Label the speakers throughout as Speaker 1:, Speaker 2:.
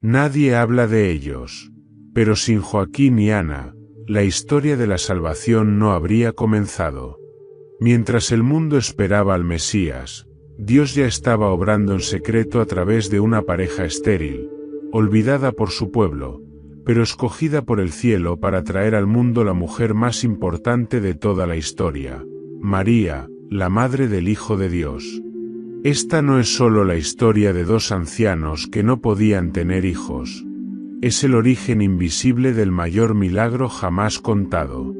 Speaker 1: Nadie habla de ellos. Pero sin Joaquín y Ana, la historia de la salvación no habría comenzado. Mientras el mundo esperaba al Mesías, Dios ya estaba obrando en secreto a través de una pareja estéril, olvidada por su pueblo, pero escogida por el cielo para traer al mundo la mujer más importante de toda la historia, María, la madre del Hijo de Dios. Esta no es solo la historia de dos ancianos que no podían tener hijos. Es el origen invisible del mayor milagro jamás contado.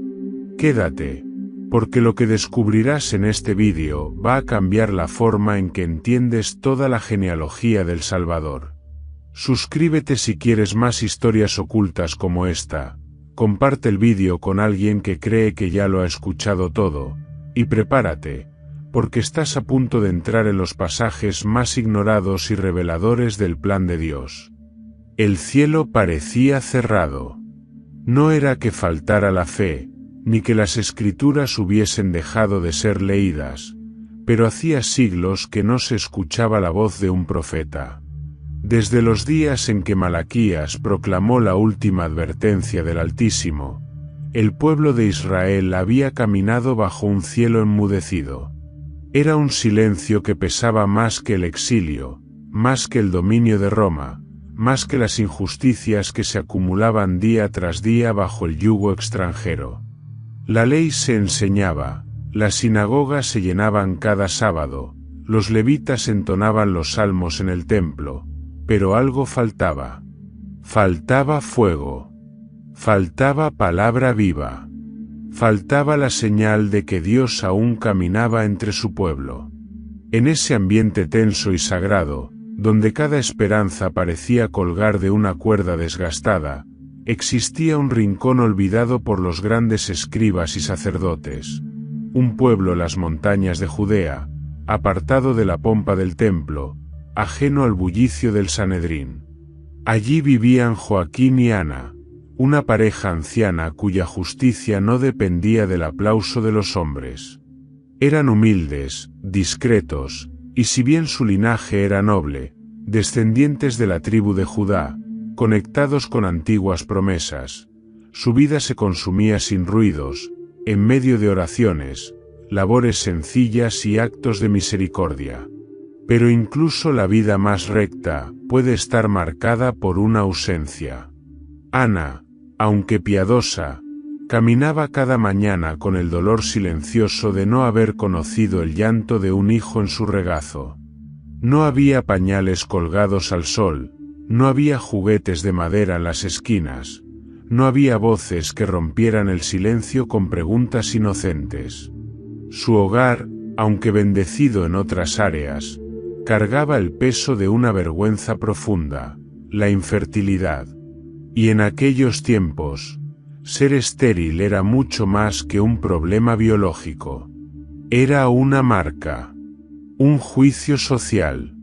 Speaker 1: Quédate, porque lo que descubrirás en este vídeo va a cambiar la forma en que entiendes toda la genealogía del Salvador. Suscríbete si quieres más historias ocultas como esta, comparte el vídeo con alguien que cree que ya lo ha escuchado todo, y prepárate, porque estás a punto de entrar en los pasajes más ignorados y reveladores del plan de Dios. El cielo parecía cerrado. No era que faltara la fe, ni que las escrituras hubiesen dejado de ser leídas, pero hacía siglos que no se escuchaba la voz de un profeta. Desde los días en que Malaquías proclamó la última advertencia del Altísimo, el pueblo de Israel había caminado bajo un cielo enmudecido. Era un silencio que pesaba más que el exilio, más que el dominio de Roma, más que las injusticias que se acumulaban día tras día bajo el yugo extranjero. La ley se enseñaba, las sinagogas se llenaban cada sábado, los levitas entonaban los salmos en el templo, pero algo faltaba. Faltaba fuego. Faltaba palabra viva. Faltaba la señal de que Dios aún caminaba entre su pueblo. En ese ambiente tenso y sagrado, donde cada esperanza parecía colgar de una cuerda desgastada, existía un rincón olvidado por los grandes escribas y sacerdotes. Un pueblo en las montañas de Judea, apartado de la pompa del templo, ajeno al bullicio del Sanedrín. Allí vivían Joaquín y Ana, una pareja anciana cuya justicia no dependía del aplauso de los hombres. Eran humildes, discretos, y si bien su linaje era noble, descendientes de la tribu de Judá, conectados con antiguas promesas, su vida se consumía sin ruidos, en medio de oraciones, labores sencillas y actos de misericordia. Pero incluso la vida más recta puede estar marcada por una ausencia. Ana, aunque piadosa, caminaba cada mañana con el dolor silencioso de no haber conocido el llanto de un hijo en su regazo. No había pañales colgados al sol, no había juguetes de madera en las esquinas, no había voces que rompieran el silencio con preguntas inocentes. Su hogar, aunque bendecido en otras áreas, cargaba el peso de una vergüenza profunda, la infertilidad. Y en aquellos tiempos, ser estéril era mucho más que un problema biológico. Era una marca, un juicio social,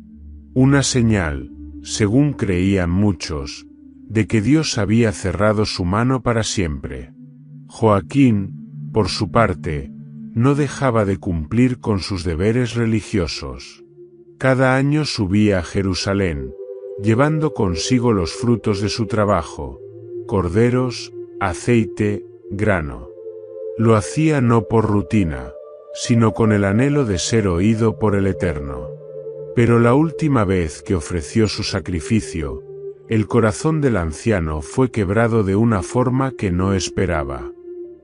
Speaker 1: una señal, según creían muchos, de que Dios había cerrado su mano para siempre. Joaquín, por su parte, no dejaba de cumplir con sus deberes religiosos. Cada año subía a Jerusalén, llevando consigo los frutos de su trabajo, corderos, aceite, grano. Lo hacía no por rutina, sino con el anhelo de ser oído por el Eterno. Pero la última vez que ofreció su sacrificio, el corazón del anciano fue quebrado de una forma que no esperaba.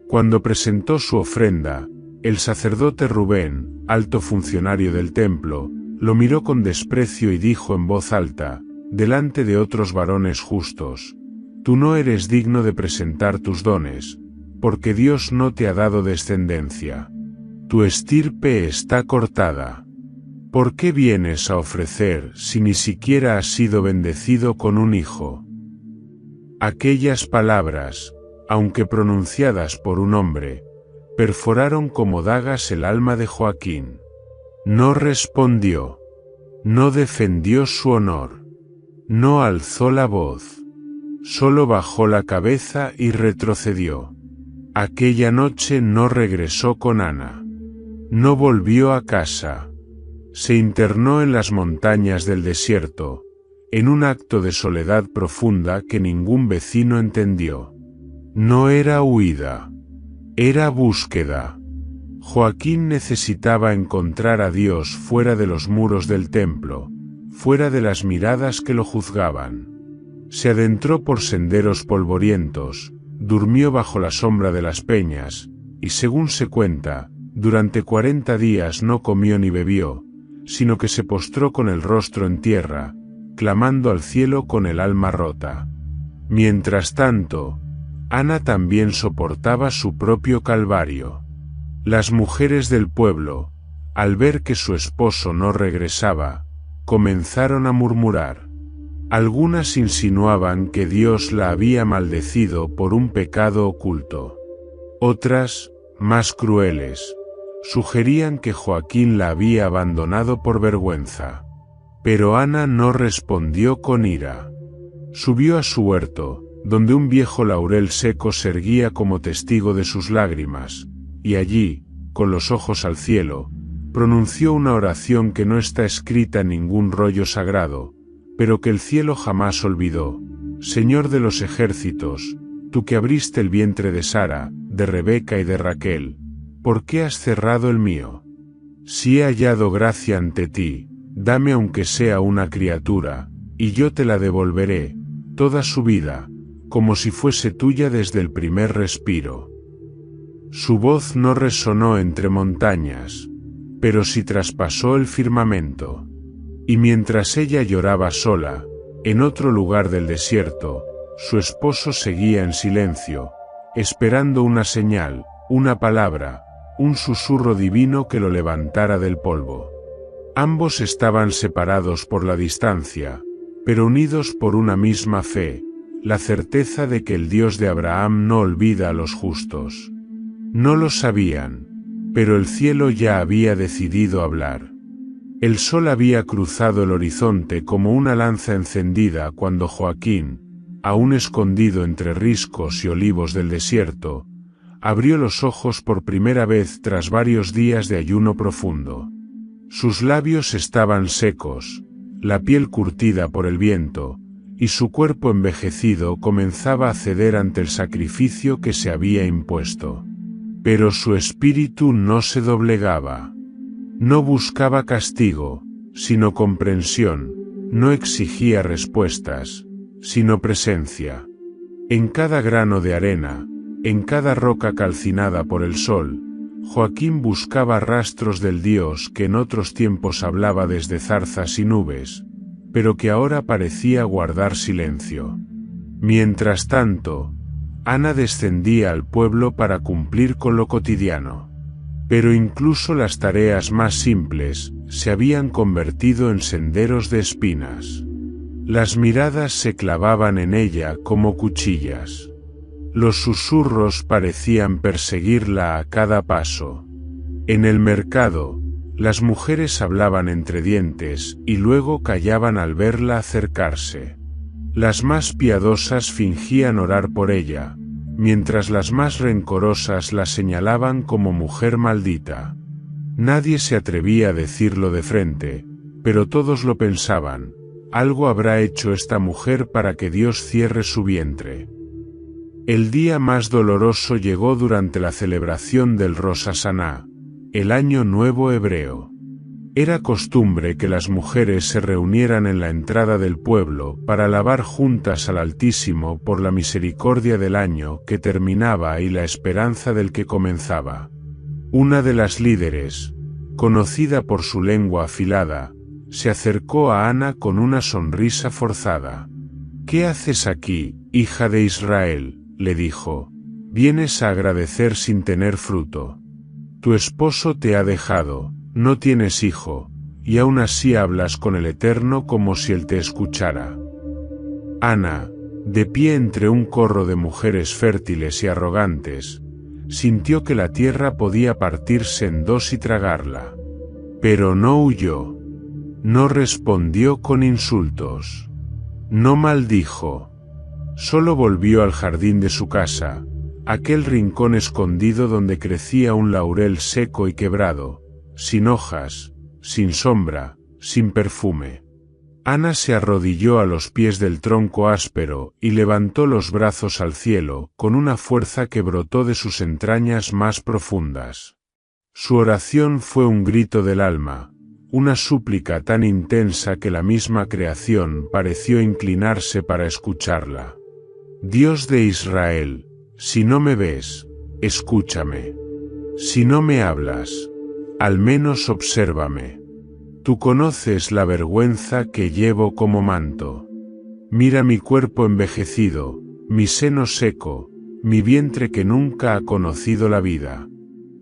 Speaker 1: Cuando presentó su ofrenda, el sacerdote Rubén, alto funcionario del templo, lo miró con desprecio y dijo en voz alta, delante de otros varones justos: «Tú no eres digno de presentar tus dones, porque Dios no te ha dado descendencia. Tu estirpe está cortada. ¿Por qué vienes a ofrecer si ni siquiera has sido bendecido con un hijo?» Aquellas palabras, aunque pronunciadas por un hombre, perforaron como dagas el alma de Joaquín. No respondió. No defendió su honor. No alzó la voz. Solo bajó la cabeza y retrocedió. Aquella noche no regresó con Ana. No volvió a casa. Se internó en las montañas del desierto, en un acto de soledad profunda que ningún vecino entendió. No era huida, era búsqueda. Joaquín necesitaba encontrar a Dios fuera de los muros del templo, fuera de las miradas que lo juzgaban. Se adentró por senderos polvorientos, durmió bajo la sombra de las peñas, y según se cuenta, durante 40 días no comió ni bebió, sino que se postró con el rostro en tierra, clamando al cielo con el alma rota. Mientras tanto, Ana también soportaba su propio calvario. Las mujeres del pueblo, al ver que su esposo no regresaba, comenzaron a murmurar. Algunas insinuaban que Dios la había maldecido por un pecado oculto. Otras, más crueles, sugerían que Joaquín la había abandonado por vergüenza. Pero Ana no respondió con ira. Subió a su huerto, donde un viejo laurel seco se erguía como testigo de sus lágrimas, y allí, con los ojos al cielo, pronunció una oración que no está escrita en ningún rollo sagrado, pero que el cielo jamás olvidó. Señor de los ejércitos, tú que abriste el vientre de Sara, de Rebeca y de Raquel, ¿por qué has cerrado el mío? Si he hallado gracia ante ti, dame aunque sea una criatura, y yo te la devolveré, toda su vida, como si fuese tuya desde el primer respiro. Su voz no resonó entre montañas, pero sí traspasó el firmamento. Y mientras ella lloraba sola, en otro lugar del desierto, su esposo seguía en silencio, esperando una señal, una palabra, un susurro divino que lo levantara del polvo. Ambos estaban separados por la distancia, pero unidos por una misma fe, la certeza de que el Dios de Abraham no olvida a los justos. No lo sabían, pero el cielo ya había decidido hablar. El sol había cruzado el horizonte como una lanza encendida cuando Joaquín, aún escondido entre riscos y olivos del desierto, abrió los ojos por primera vez tras varios días de ayuno profundo. Sus labios estaban secos, la piel curtida por el viento, y su cuerpo envejecido comenzaba a ceder ante el sacrificio que se había impuesto. Pero su espíritu no se doblegaba. No buscaba castigo, sino comprensión, no exigía respuestas, sino presencia. En cada grano de arena, en cada roca calcinada por el sol, Joaquín buscaba rastros del Dios que en otros tiempos hablaba desde zarzas y nubes, pero que ahora parecía guardar silencio. Mientras tanto, Ana descendía al pueblo para cumplir con lo cotidiano. Pero incluso las tareas más simples se habían convertido en senderos de espinas. Las miradas se clavaban en ella como cuchillas. Los susurros parecían perseguirla a cada paso. En el mercado, las mujeres hablaban entre dientes y luego callaban al verla acercarse. Las más piadosas fingían orar por ella, mientras las más rencorosas la señalaban como mujer maldita. Nadie se atrevía a decirlo de frente, pero todos lo pensaban. Algo habrá hecho esta mujer para que Dios cierre su vientre. El día más doloroso llegó durante la celebración del Rosh Hashaná, el Año Nuevo Hebreo. Era costumbre que las mujeres se reunieran en la entrada del pueblo para alabar juntas al Altísimo por la misericordia del año que terminaba y la esperanza del que comenzaba. Una de las líderes, conocida por su lengua afilada, se acercó a Ana con una sonrisa forzada. «¿Qué haces aquí, hija de Israel?», le dijo. «Vienes a agradecer sin tener fruto. Tu esposo te ha dejado, no tienes hijo, y aún así hablas con el Eterno como si él te escuchara». Ana, de pie entre un corro de mujeres fértiles y arrogantes, sintió que la tierra podía partirse en dos y tragarla. Pero no huyó. No respondió con insultos. No maldijo. Solo volvió al jardín de su casa, aquel rincón escondido donde crecía un laurel seco y quebrado, sin hojas, sin sombra, sin perfume. Ana se arrodilló a los pies del tronco áspero y levantó los brazos al cielo con una fuerza que brotó de sus entrañas más profundas. Su oración fue un grito del alma, una súplica tan intensa que la misma creación pareció inclinarse para escucharla. Dios de Israel, si no me ves, escúchame. Si no me hablas, al menos obsérvame. Tú conoces la vergüenza que llevo como manto. Mira mi cuerpo envejecido, mi seno seco, mi vientre que nunca ha conocido la vida.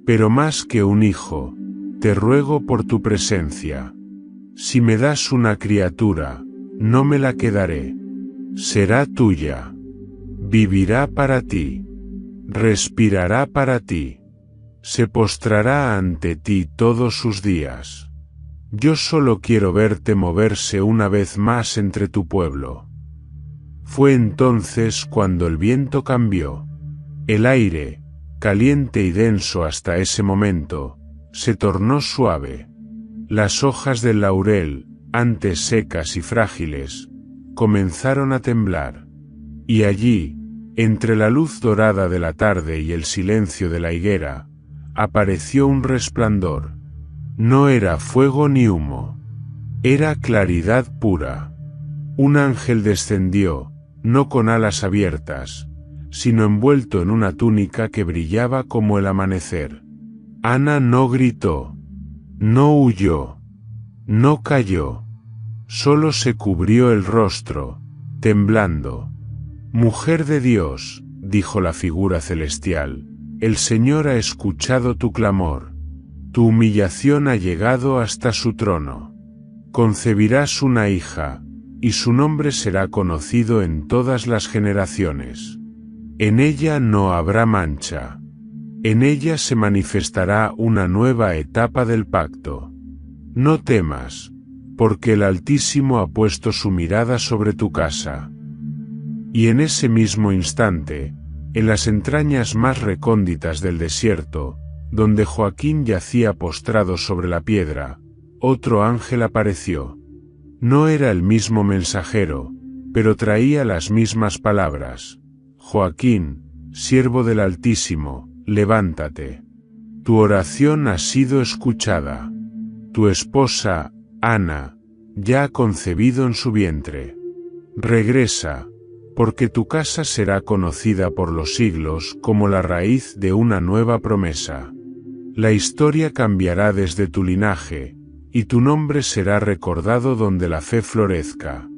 Speaker 1: Pero más que un hijo, te ruego por tu presencia. Si me das una criatura, no me la quedaré. Será tuya. Vivirá para ti. Respirará para ti. Se postrará ante ti todos sus días. Yo solo quiero verte moverse una vez más entre tu pueblo. Fue entonces cuando el viento cambió. El aire, caliente y denso hasta ese momento, se tornó suave. Las hojas del laurel, antes secas y frágiles, comenzaron a temblar. Y allí, entre la luz dorada de la tarde y el silencio de la higuera, apareció un resplandor. No era fuego ni humo. Era claridad pura. Un ángel descendió, no con alas abiertas, sino envuelto en una túnica que brillaba como el amanecer. Ana no gritó, no huyó, no cayó, solo se cubrió el rostro, temblando. Mujer de Dios, dijo la figura celestial, el Señor ha escuchado tu clamor. Tu humillación ha llegado hasta su trono. Concebirás una hija, y su nombre será conocido en todas las generaciones. En ella no habrá mancha. En ella se manifestará una nueva etapa del pacto. No temas, porque el Altísimo ha puesto su mirada sobre tu casa. Y en ese mismo instante, en las entrañas más recónditas del desierto, donde Joaquín yacía postrado sobre la piedra, otro ángel apareció. No era el mismo mensajero, pero traía las mismas palabras. Joaquín, siervo del Altísimo, levántate. Tu oración ha sido escuchada. Tu esposa, Ana, ya ha concebido en su vientre. Regresa, porque tu casa será conocida por los siglos como la raíz de una nueva promesa. La historia cambiará desde tu linaje, y tu nombre será recordado donde la fe florezca.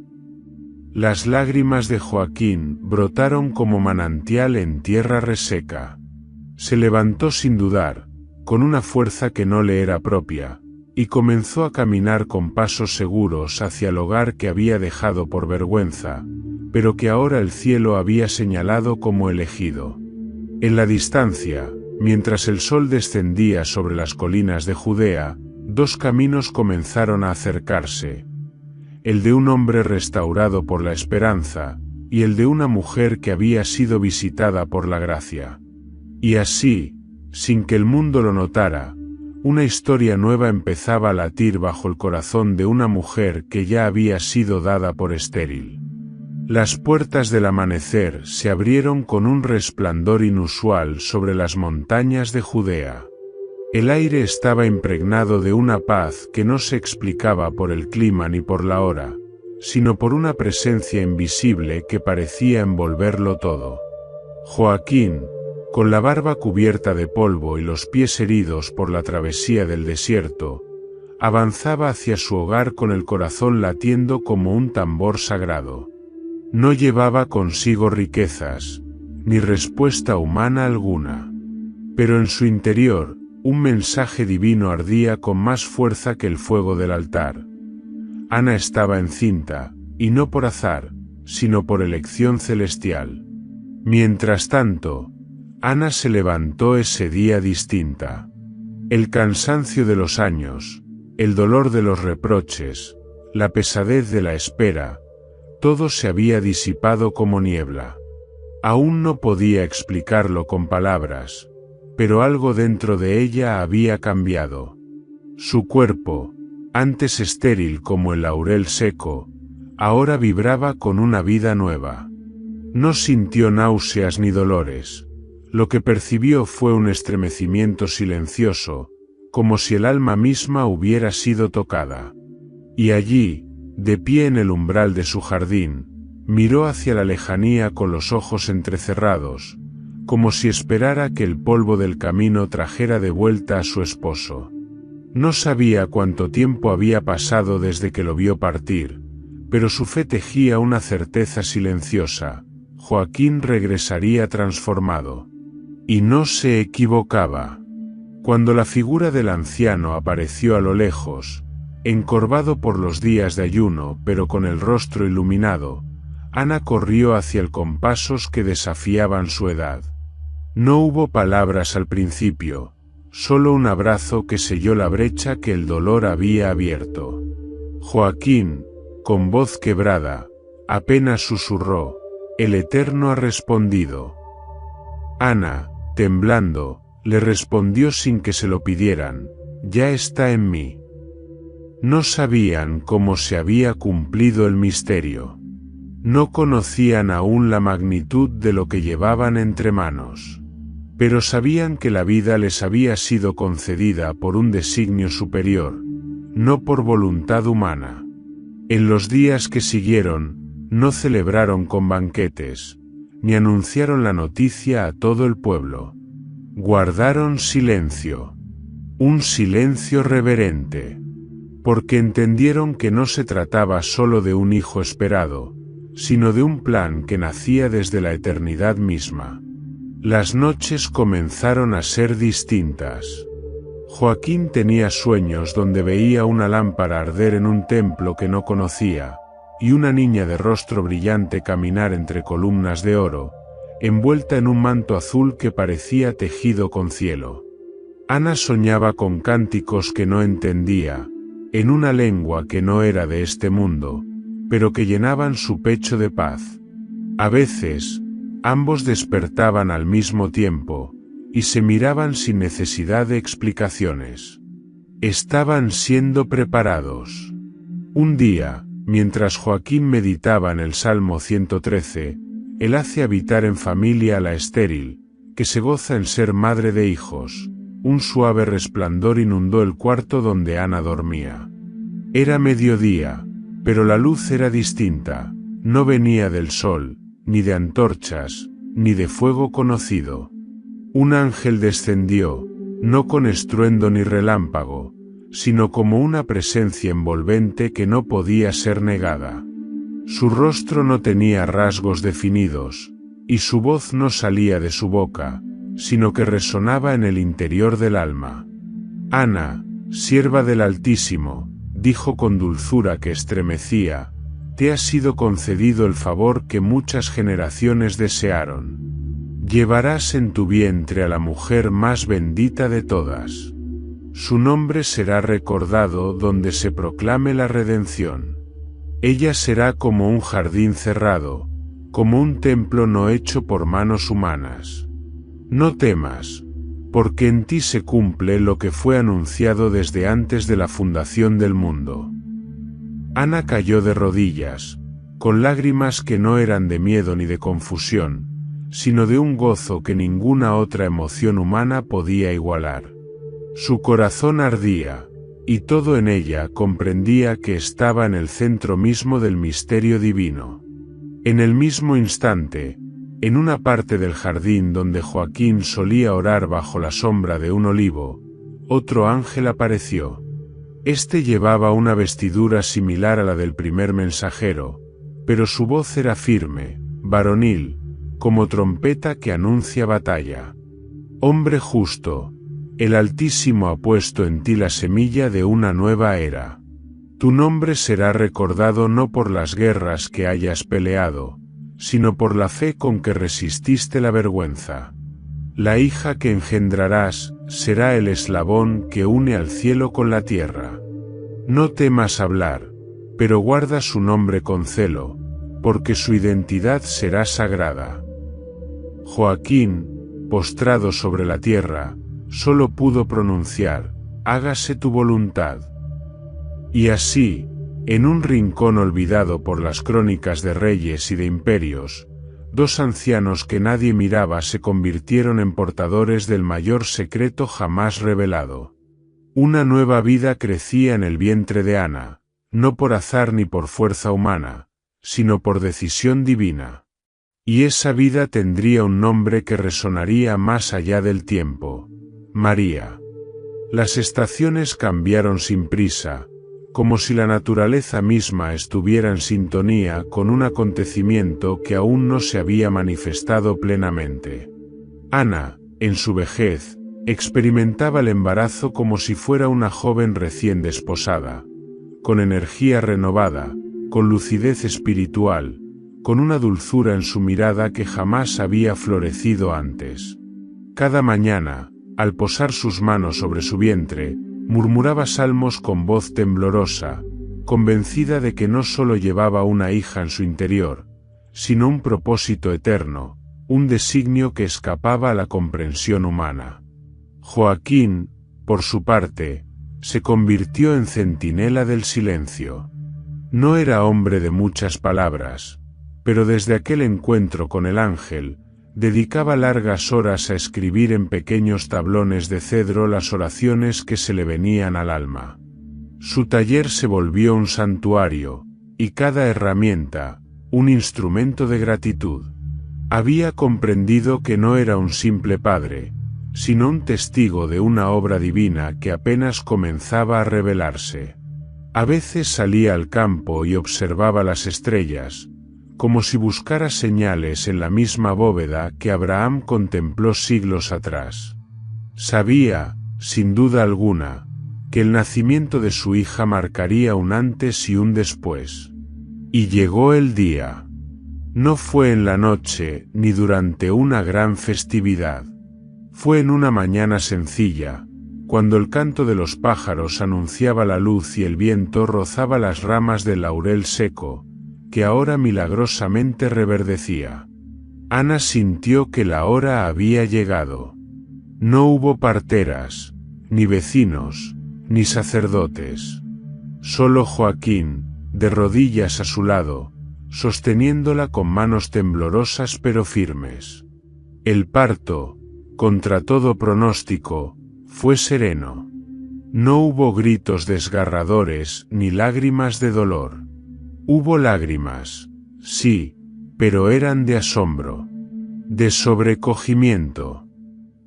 Speaker 1: Las lágrimas de Joaquín brotaron como manantial en tierra reseca. Se levantó sin dudar, con una fuerza que no le era propia, y comenzó a caminar con pasos seguros hacia el hogar que había dejado por vergüenza, pero que ahora el cielo había señalado como elegido. En la distancia, mientras el sol descendía sobre las colinas de Judea, dos caminos comenzaron a acercarse. El de un hombre restaurado por la esperanza, y el de una mujer que había sido visitada por la gracia. Y así, sin que el mundo lo notara, una historia nueva empezaba a latir bajo el corazón de una mujer que ya había sido dada por estéril. Las puertas del amanecer se abrieron con un resplandor inusual sobre las montañas de Judea. El aire estaba impregnado de una paz que no se explicaba por el clima ni por la hora, sino por una presencia invisible que parecía envolverlo todo. Joaquín, con la barba cubierta de polvo y los pies heridos por la travesía del desierto, avanzaba hacia su hogar con el corazón latiendo como un tambor sagrado. No llevaba consigo riquezas, ni respuesta humana alguna. Pero en su interior, un mensaje divino ardía con más fuerza que el fuego del altar. Ana estaba encinta, y no por azar, sino por elección celestial. Mientras tanto, Ana se levantó ese día distinta. El cansancio de los años, el dolor de los reproches, la pesadez de la espera, todo se había disipado como niebla. Aún no podía explicarlo con palabras, pero algo dentro de ella había cambiado. Su cuerpo, Antes estéril como el laurel seco, ahora vibraba con una vida nueva. No sintió náuseas ni dolores. Lo que percibió fue un estremecimiento silencioso, como si el alma misma hubiera sido tocada. Y allí, de pie en el umbral de su jardín, miró hacia la lejanía con los ojos entrecerrados, como si esperara que el polvo del camino trajera de vuelta a su esposo. No sabía cuánto tiempo había pasado desde que lo vio partir, pero su fe tejía una certeza silenciosa: Joaquín regresaría transformado. Y no se equivocaba. Cuando la figura del anciano apareció a lo lejos, encorvado por los días de ayuno pero con el rostro iluminado, Ana corrió hacia él con pasos que desafiaban su edad. No hubo palabras al principio, solo un abrazo que selló la brecha que el dolor había abierto. Joaquín, con voz quebrada, apenas susurró: «El Eterno ha respondido». Ana, temblando, le respondió sin que se lo pidieran: «Ya está en mí». No sabían cómo se había cumplido el misterio. No conocían aún la magnitud de lo que llevaban entre manos. Pero sabían que la vida les había sido concedida por un designio superior, no por voluntad humana. En los días que siguieron, no celebraron con banquetes, ni anunciaron la noticia a todo el pueblo. Guardaron silencio. Un silencio reverente. Porque entendieron que no se trataba solo de un hijo esperado, sino de un plan que nacía desde la eternidad misma. Las noches comenzaron a ser distintas. Joaquín tenía sueños donde veía una lámpara arder en un templo que no conocía, y una niña de rostro brillante caminar entre columnas de oro, envuelta en un manto azul que parecía tejido con cielo. Ana soñaba con cánticos que no entendía, en una lengua que no era de este mundo, pero que llenaban su pecho de paz. A veces, ambos despertaban al mismo tiempo, y se miraban sin necesidad de explicaciones. Estaban siendo preparados. Un día, mientras Joaquín meditaba en el Salmo 113, él hace habitar en familia a la estéril, que se goza en ser madre de hijos. Un suave resplandor inundó el cuarto donde Ana dormía. Era mediodía, pero la luz era distinta, no venía del sol, ni de antorchas, ni de fuego conocido. Un ángel descendió, no con estruendo ni relámpago, sino como una presencia envolvente que no podía ser negada. Su rostro no tenía rasgos definidos, y su voz no salía de su boca, sino que resonaba en el interior del alma. Ana, sierva del Altísimo, dijo con dulzura que estremecía, te ha sido concedido el favor que muchas generaciones desearon. Llevarás en tu vientre a la mujer más bendita de todas. Su nombre será recordado donde se proclame la redención. Ella será como un jardín cerrado, como un templo no hecho por manos humanas. No temas, porque en ti se cumple lo que fue anunciado desde antes de la fundación del mundo. Ana cayó de rodillas, con lágrimas que no eran de miedo ni de confusión, sino de un gozo que ninguna otra emoción humana podía igualar. Su corazón ardía, y todo en ella comprendía que estaba en el centro mismo del misterio divino. En el mismo instante, en una parte del jardín donde Joaquín solía orar bajo la sombra de un olivo, otro ángel apareció. Este llevaba una vestidura similar a la del primer mensajero, pero su voz era firme, varonil, como trompeta que anuncia batalla. Hombre justo, el Altísimo ha puesto en ti la semilla de una nueva era. Tu nombre será recordado no por las guerras que hayas peleado, sino por la fe con que resististe la vergüenza. La hija que engendrarás será el eslabón que une al cielo con la tierra. No temas hablar, pero guarda su nombre con celo, porque su identidad será sagrada. Joaquín, postrado sobre la tierra, solo pudo pronunciar: hágase tu voluntad. Y así, en un rincón olvidado por las crónicas de reyes y de imperios, dos ancianos que nadie miraba se convirtieron en portadores del mayor secreto jamás revelado. Una nueva vida crecía en el vientre de Ana, no por azar ni por fuerza humana, sino por decisión divina. Y esa vida tendría un nombre que resonaría más allá del tiempo: María. Las estaciones cambiaron sin prisa, como si la naturaleza misma estuviera en sintonía con un acontecimiento que aún no se había manifestado plenamente. Ana, en su vejez, experimentaba el embarazo como si fuera una joven recién desposada, con energía renovada, con lucidez espiritual, con una dulzura en su mirada que jamás había florecido antes. Cada mañana, al posar sus manos sobre su vientre, murmuraba salmos con voz temblorosa, convencida de que no solo llevaba una hija en su interior, sino un propósito eterno, un designio que escapaba a la comprensión humana. Joaquín, por su parte, se convirtió en centinela del silencio. No era hombre de muchas palabras, pero desde aquel encuentro con el ángel, dedicaba largas horas a escribir en pequeños tablones de cedro las oraciones que se le venían al alma. Su taller se volvió un santuario, y cada herramienta, un instrumento de gratitud. Había comprendido que no era un simple padre, sino un testigo de una obra divina que apenas comenzaba a revelarse. A veces salía al campo y observaba las estrellas, como si buscara señales en la misma bóveda que Abraham contempló siglos atrás. Sabía, sin duda alguna, que el nacimiento de su hija marcaría un antes y un después. Y llegó el día. No fue en la noche ni durante una gran festividad. Fue en una mañana sencilla, cuando el canto de los pájaros anunciaba la luz y el viento rozaba las ramas del laurel seco, que ahora milagrosamente reverdecía. Ana sintió que la hora había llegado. No hubo parteras, ni vecinos, ni sacerdotes. Solo Joaquín, de rodillas a su lado, sosteniéndola con manos temblorosas pero firmes. El parto, contra todo pronóstico, fue sereno. No hubo gritos desgarradores ni lágrimas de dolor. Hubo lágrimas, sí, pero eran de asombro, de sobrecogimiento,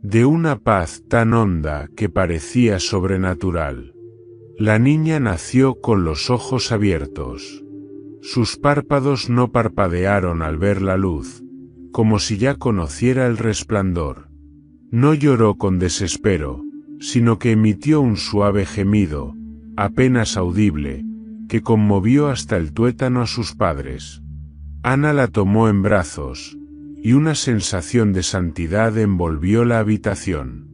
Speaker 1: de una paz tan honda que parecía sobrenatural. La niña nació con los ojos abiertos. Sus párpados no parpadearon al ver la luz, como si ya conociera el resplandor. No lloró con desespero, sino que emitió un suave gemido, apenas audible, que conmovió hasta el tuétano a sus padres. Ana la tomó en brazos, y una sensación de santidad envolvió la habitación.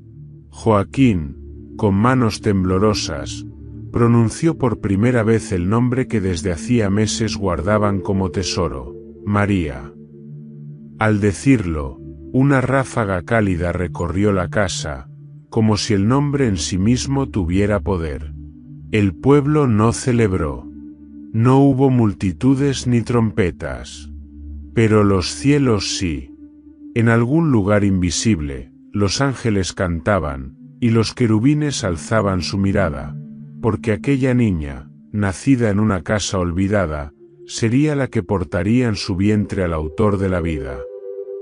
Speaker 1: Joaquín, con manos temblorosas, pronunció por primera vez el nombre que desde hacía meses guardaban como tesoro: María. Al decirlo, una ráfaga cálida recorrió la casa, como si el nombre en sí mismo tuviera poder. El pueblo no celebró. No hubo multitudes ni trompetas. Pero los cielos sí. En algún lugar invisible, los ángeles cantaban, y los querubines alzaban su mirada, porque aquella niña, nacida en una casa olvidada, sería la que portaría en su vientre al autor de la vida.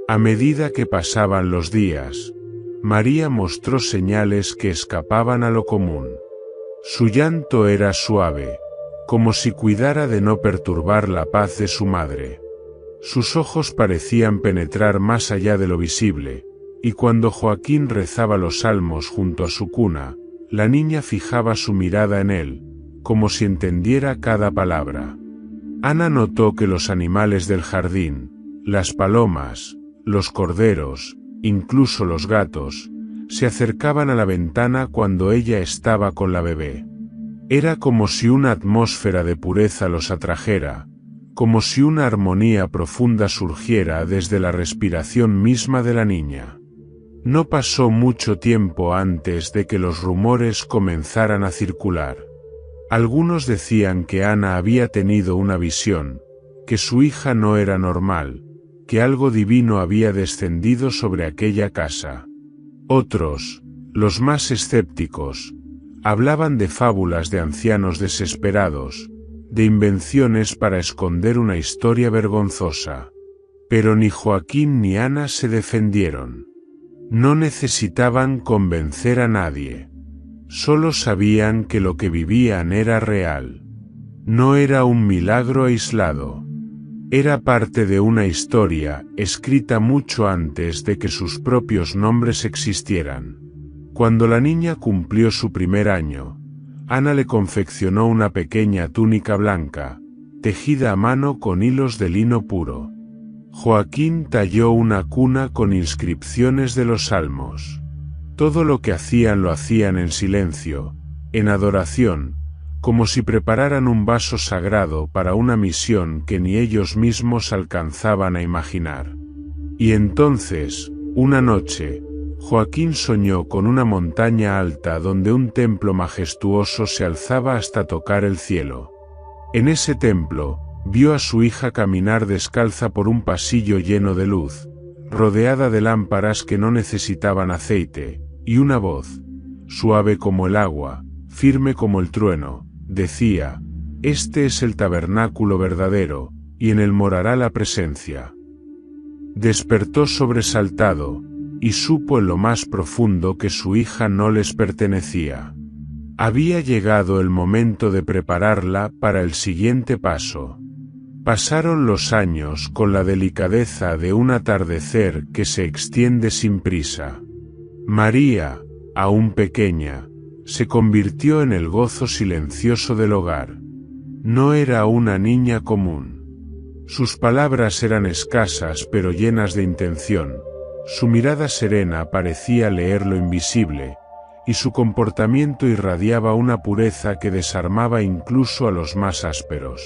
Speaker 1: A medida que pasaban los días, María mostró señales que escapaban a lo común. Su llanto era suave, como si cuidara de no perturbar la paz de su madre. Sus ojos parecían penetrar más allá de lo visible, y cuando Joaquín rezaba los salmos junto a su cuna, la niña fijaba su mirada en él, como si entendiera cada palabra. Ana notó que los animales del jardín, las palomas, los corderos, incluso los gatos, se acercaban a la ventana cuando ella estaba con la bebé. Era como si una atmósfera de pureza los atrajera, como si una armonía profunda surgiera desde la respiración misma de la niña. No pasó mucho tiempo antes de que los rumores comenzaran a circular. Algunos decían que Ana había tenido una visión, que su hija no era normal, que algo divino había descendido sobre aquella casa. Otros, los más escépticos, hablaban de fábulas de ancianos desesperados, de invenciones para esconder una historia vergonzosa. Pero ni Joaquín ni Ana se defendieron. No necesitaban convencer a nadie. Solo sabían que lo que vivían era real. No era un milagro aislado. Era parte de una historia, escrita mucho antes de que sus propios nombres existieran. Cuando la niña cumplió su primer año, Ana le confeccionó una pequeña túnica blanca, tejida a mano con hilos de lino puro. Joaquín talló una cuna con inscripciones de los salmos. Todo lo que hacían lo hacían en silencio, en adoración, como si prepararan un vaso sagrado para una misión que ni ellos mismos alcanzaban a imaginar. Y entonces, una noche, Joaquín soñó con una montaña alta donde un templo majestuoso se alzaba hasta tocar el cielo. En ese templo, vio a su hija caminar descalza por un pasillo lleno de luz, rodeada de lámparas que no necesitaban aceite, y una voz, suave como el agua, firme como el trueno, decía: «Este es el tabernáculo verdadero, y en él morará la presencia». Despertó sobresaltado, y supo en lo más profundo que su hija no les pertenecía. Había llegado el momento de prepararla para el siguiente paso. Pasaron los años con la delicadeza de un atardecer que se extiende sin prisa. María, aún pequeña, se convirtió en el gozo silencioso del hogar. No era una niña común. Sus palabras eran escasas pero llenas de intención, su mirada serena parecía leer lo invisible, y su comportamiento irradiaba una pureza que desarmaba incluso a los más ásperos.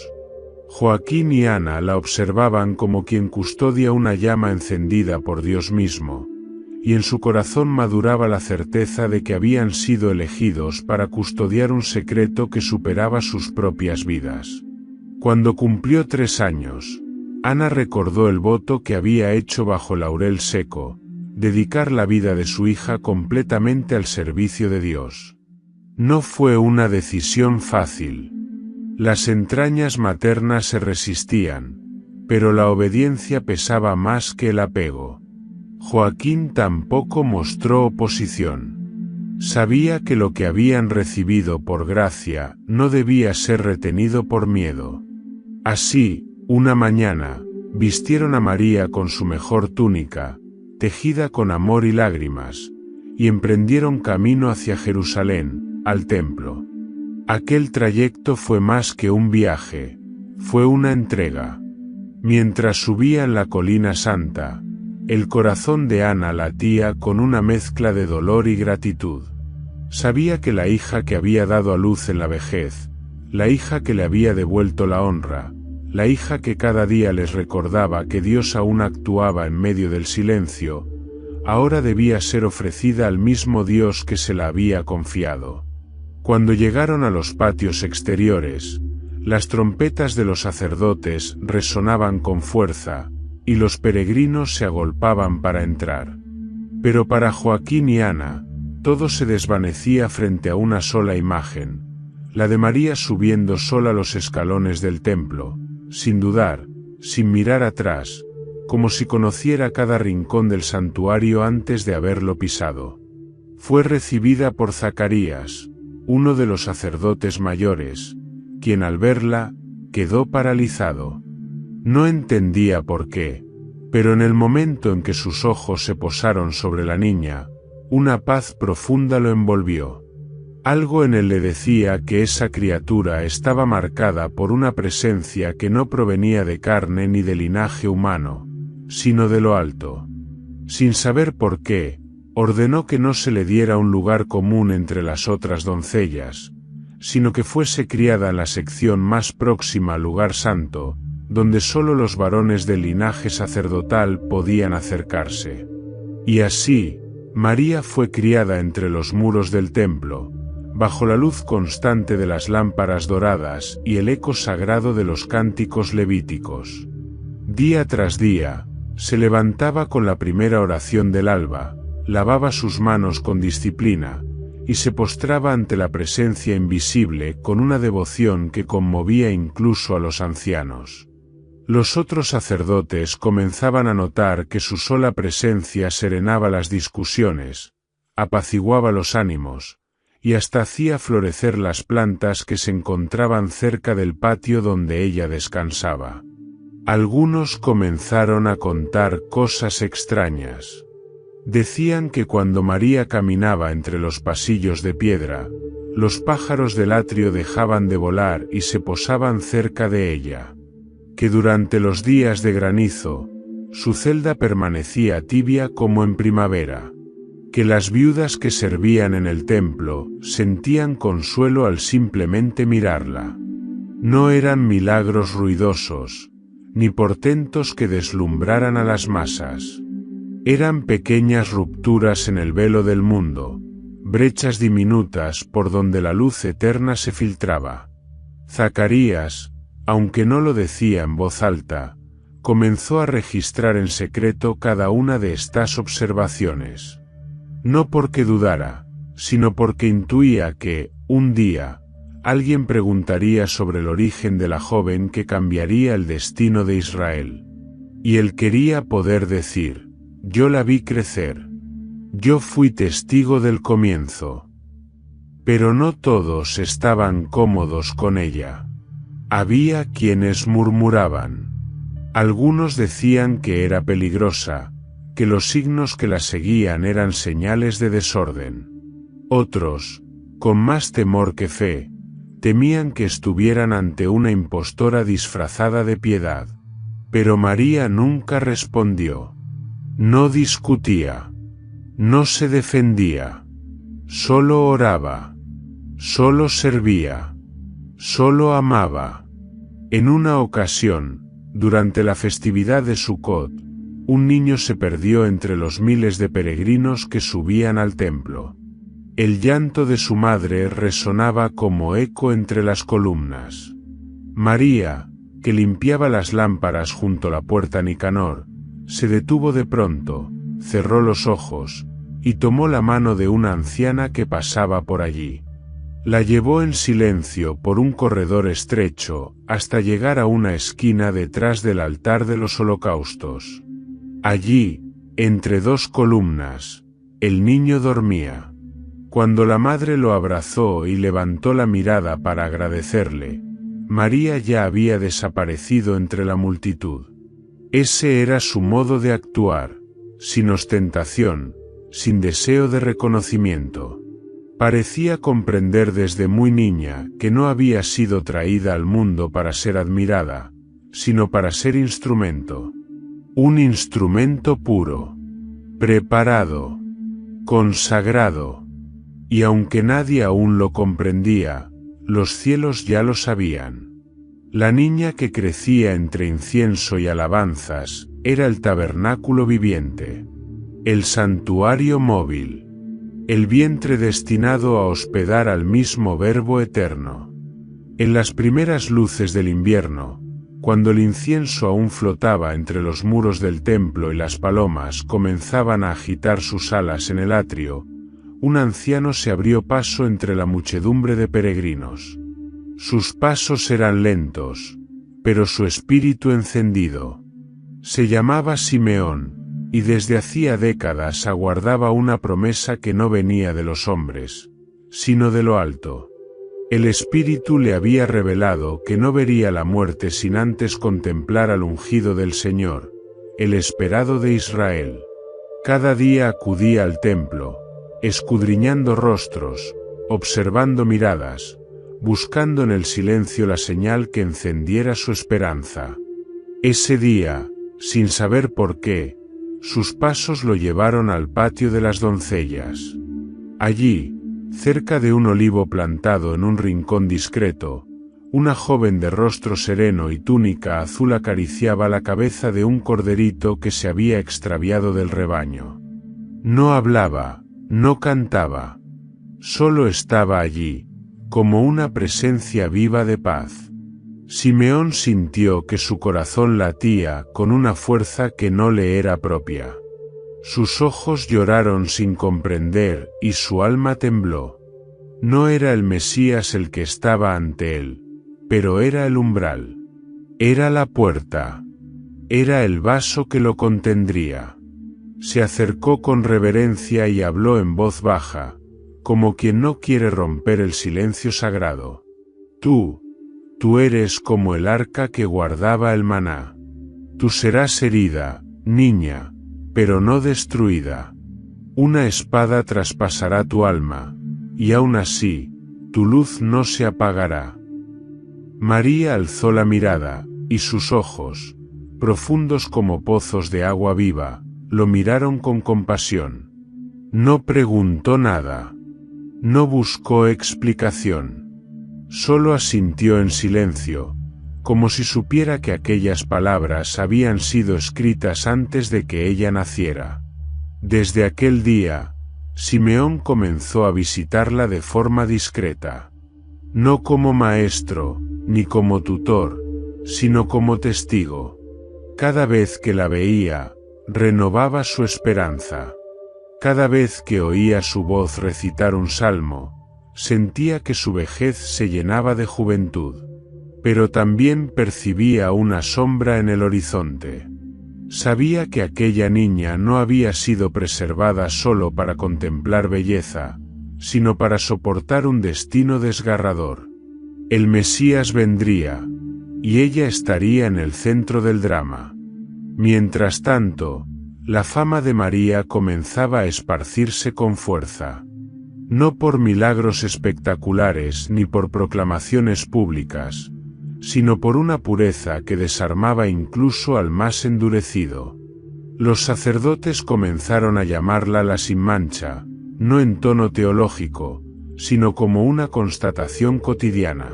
Speaker 1: Joaquín y Ana la observaban como quien custodia una llama encendida por Dios mismo, y en su corazón maduraba la certeza de que habían sido elegidos para custodiar un secreto que superaba sus propias vidas. Cuando cumplió 3 años, Ana recordó el voto que había hecho bajo laurel seco, dedicar la vida de su hija completamente al servicio de Dios. No fue una decisión fácil. Las entrañas maternas se resistían, pero la obediencia pesaba más que el apego. Joaquín tampoco mostró oposición. Sabía que lo que habían recibido por gracia no debía ser retenido por miedo. Así, una mañana, vistieron a María con su mejor túnica, tejida con amor y lágrimas, y emprendieron camino hacia Jerusalén, al templo. Aquel trayecto fue más que un viaje, fue una entrega. Mientras subían la colina santa, el corazón de Ana latía con una mezcla de dolor y gratitud. Sabía que la hija que había dado a luz en la vejez, la hija que le había devuelto la honra, la hija que cada día les recordaba que Dios aún actuaba en medio del silencio, ahora debía ser ofrecida al mismo Dios que se la había confiado. Cuando llegaron a los patios exteriores, las trompetas de los sacerdotes resonaban con fuerza, y los peregrinos se agolpaban para entrar. Pero para Joaquín y Ana, todo se desvanecía frente a una sola imagen, la de María subiendo sola los escalones del templo, sin dudar, sin mirar atrás, como si conociera cada rincón del santuario antes de haberlo pisado. Fue recibida por Zacarías, uno de los sacerdotes mayores, quien al verla, quedó paralizado. No entendía por qué, pero en el momento en que sus ojos se posaron sobre la niña, una paz profunda lo envolvió. Algo en él le decía que esa criatura estaba marcada por una presencia que no provenía de carne ni de linaje humano, sino de lo alto. Sin saber por qué, ordenó que no se le diera un lugar común entre las otras doncellas, sino que fuese criada en la sección más próxima al lugar santo, donde solo los varones del linaje sacerdotal podían acercarse. Y así, María fue criada entre los muros del templo, bajo la luz constante de las lámparas doradas y el eco sagrado de los cánticos levíticos. Día tras día, se levantaba con la primera oración del alba, lavaba sus manos con disciplina, y se postraba ante la presencia invisible con una devoción que conmovía incluso a los ancianos. Los otros sacerdotes comenzaban a notar que su sola presencia serenaba las discusiones, apaciguaba los ánimos, y hasta hacía florecer las plantas que se encontraban cerca del patio donde ella descansaba. Algunos comenzaron a contar cosas extrañas. Decían que cuando María caminaba entre los pasillos de piedra, los pájaros del atrio dejaban de volar y se posaban cerca de ella. Que durante los días de granizo, su celda permanecía tibia como en primavera. Que las viudas que servían en el templo sentían consuelo al simplemente mirarla. No eran milagros ruidosos, ni portentos que deslumbraran a las masas. Eran pequeñas rupturas en el velo del mundo, brechas diminutas por donde la luz eterna se filtraba. Zacarías, aunque no lo decía en voz alta, comenzó a registrar en secreto cada una de estas observaciones. No porque dudara, sino porque intuía que, un día, alguien preguntaría sobre el origen de la joven que cambiaría el destino de Israel. Y él quería poder decir: yo la vi crecer. Yo fui testigo del comienzo. Pero no todos estaban cómodos con ella. Había quienes murmuraban. Algunos decían que era peligrosa, que los signos que la seguían eran señales de desorden. Otros, con más temor que fe, temían que estuvieran ante una impostora disfrazada de piedad. Pero María nunca respondió. No discutía. No se defendía. Solo oraba. Solo servía. Solo amaba. En una ocasión, durante la festividad de Sukkot, un niño se perdió entre los miles de peregrinos que subían al templo. El llanto de su madre resonaba como eco entre las columnas. María, que limpiaba las lámparas junto a la puerta Nicanor, se detuvo de pronto, cerró los ojos, y tomó la mano de una anciana que pasaba por allí. La llevó en silencio por un corredor estrecho hasta llegar a una esquina detrás del altar de los holocaustos. Allí, entre dos columnas, el niño dormía. Cuando la madre lo abrazó y levantó la mirada para agradecerle, María ya había desaparecido entre la multitud. Ese era su modo de actuar, sin ostentación, sin deseo de reconocimiento. Parecía comprender desde muy niña que no había sido traída al mundo para ser admirada, sino para ser instrumento. Un instrumento puro, preparado, consagrado. Y aunque nadie aún lo comprendía, los cielos ya lo sabían. La niña que crecía entre incienso y alabanzas era el tabernáculo viviente, el santuario móvil, el vientre destinado a hospedar al mismo Verbo eterno. En las primeras luces del invierno, cuando el incienso aún flotaba entre los muros del templo y las palomas comenzaban a agitar sus alas en el atrio, un anciano se abrió paso entre la muchedumbre de peregrinos. Sus pasos eran lentos, pero su espíritu encendido. Se llamaba Simeón, y desde hacía décadas aguardaba una promesa que no venía de los hombres, sino de lo alto. El Espíritu le había revelado que no vería la muerte sin antes contemplar al ungido del Señor, el esperado de Israel. Cada día acudía al templo, escudriñando rostros, observando miradas, buscando en el silencio la señal que encendiera su esperanza. Ese día, sin saber por qué, sus pasos lo llevaron al patio de las doncellas. Allí, cerca de un olivo plantado en un rincón discreto, una joven de rostro sereno y túnica azul acariciaba la cabeza de un corderito que se había extraviado del rebaño. No hablaba, no cantaba. Solo estaba allí, como una presencia viva de paz. Simeón sintió que su corazón latía con una fuerza que no le era propia. Sus ojos lloraron sin comprender y su alma tembló. No era el Mesías el que estaba ante él, pero era el umbral. Era la puerta. Era el vaso que lo contendría. Se acercó con reverencia y habló en voz baja, como quien no quiere romper el silencio sagrado. Tú eres como el arca que guardaba el maná. Tú serás herida, niña, pero no destruida. Una espada traspasará tu alma, y aún así, tu luz no se apagará. María alzó la mirada, y sus ojos, profundos como pozos de agua viva, lo miraron con compasión. No preguntó nada. No buscó explicación. Solo asintió en silencio, como si supiera que aquellas palabras habían sido escritas antes de que ella naciera. Desde aquel día, Simeón comenzó a visitarla de forma discreta. No como maestro, ni como tutor, sino como testigo. Cada vez que la veía, renovaba su esperanza. Cada vez que oía su voz recitar un salmo, sentía que su vejez se llenaba de juventud. Pero también percibía una sombra en el horizonte. Sabía que aquella niña no había sido preservada solo para contemplar belleza, sino para soportar un destino desgarrador. El Mesías vendría, y ella estaría en el centro del drama. Mientras tanto, la fama de María comenzaba a esparcirse con fuerza. No por milagros espectaculares ni por proclamaciones públicas, sino por una pureza que desarmaba incluso al más endurecido. Los sacerdotes comenzaron a llamarla la sin mancha, no en tono teológico, sino como una constatación cotidiana.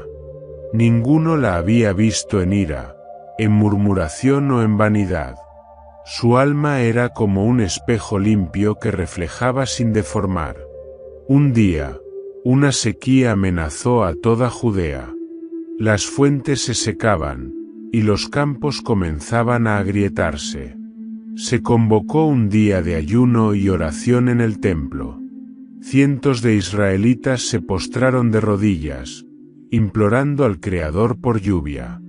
Speaker 1: Ninguno la había visto en ira, en murmuración o en vanidad. Su alma era como un espejo limpio que reflejaba sin deformar. Un día, una sequía amenazó a toda Judea. Las fuentes se secaban, y los campos comenzaban a agrietarse. Se convocó un día de ayuno y oración en el templo. Cientos de israelitas se postraron de rodillas, implorando al Creador por lluvia.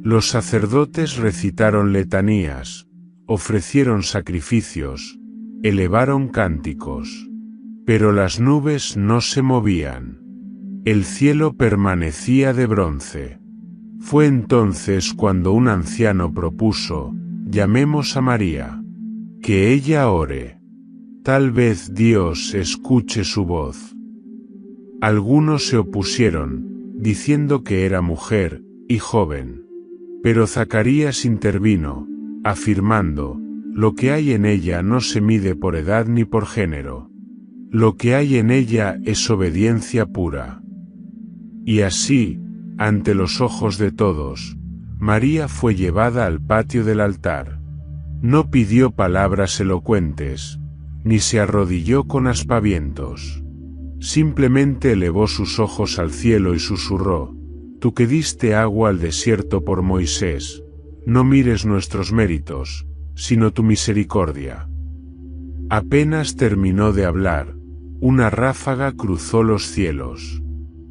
Speaker 1: Los sacerdotes recitaron letanías, ofrecieron sacrificios, elevaron cánticos. Pero las nubes no se movían. El cielo permanecía de bronce. Fue entonces cuando un anciano propuso, llamemos a María. Que ella ore. Tal vez Dios escuche su voz. Algunos se opusieron, diciendo que era mujer y joven. Pero Zacarías intervino, afirmando, lo que hay en ella no se mide por edad ni por género. Lo que hay en ella es obediencia pura. Y así, ante los ojos de todos, María fue llevada al patio del altar. No pidió palabras elocuentes, ni se arrodilló con aspavientos. Simplemente elevó sus ojos al cielo y susurró, tú que diste agua al desierto por Moisés, no mires nuestros méritos, sino tu misericordia. Apenas terminó de hablar, una ráfaga cruzó los cielos.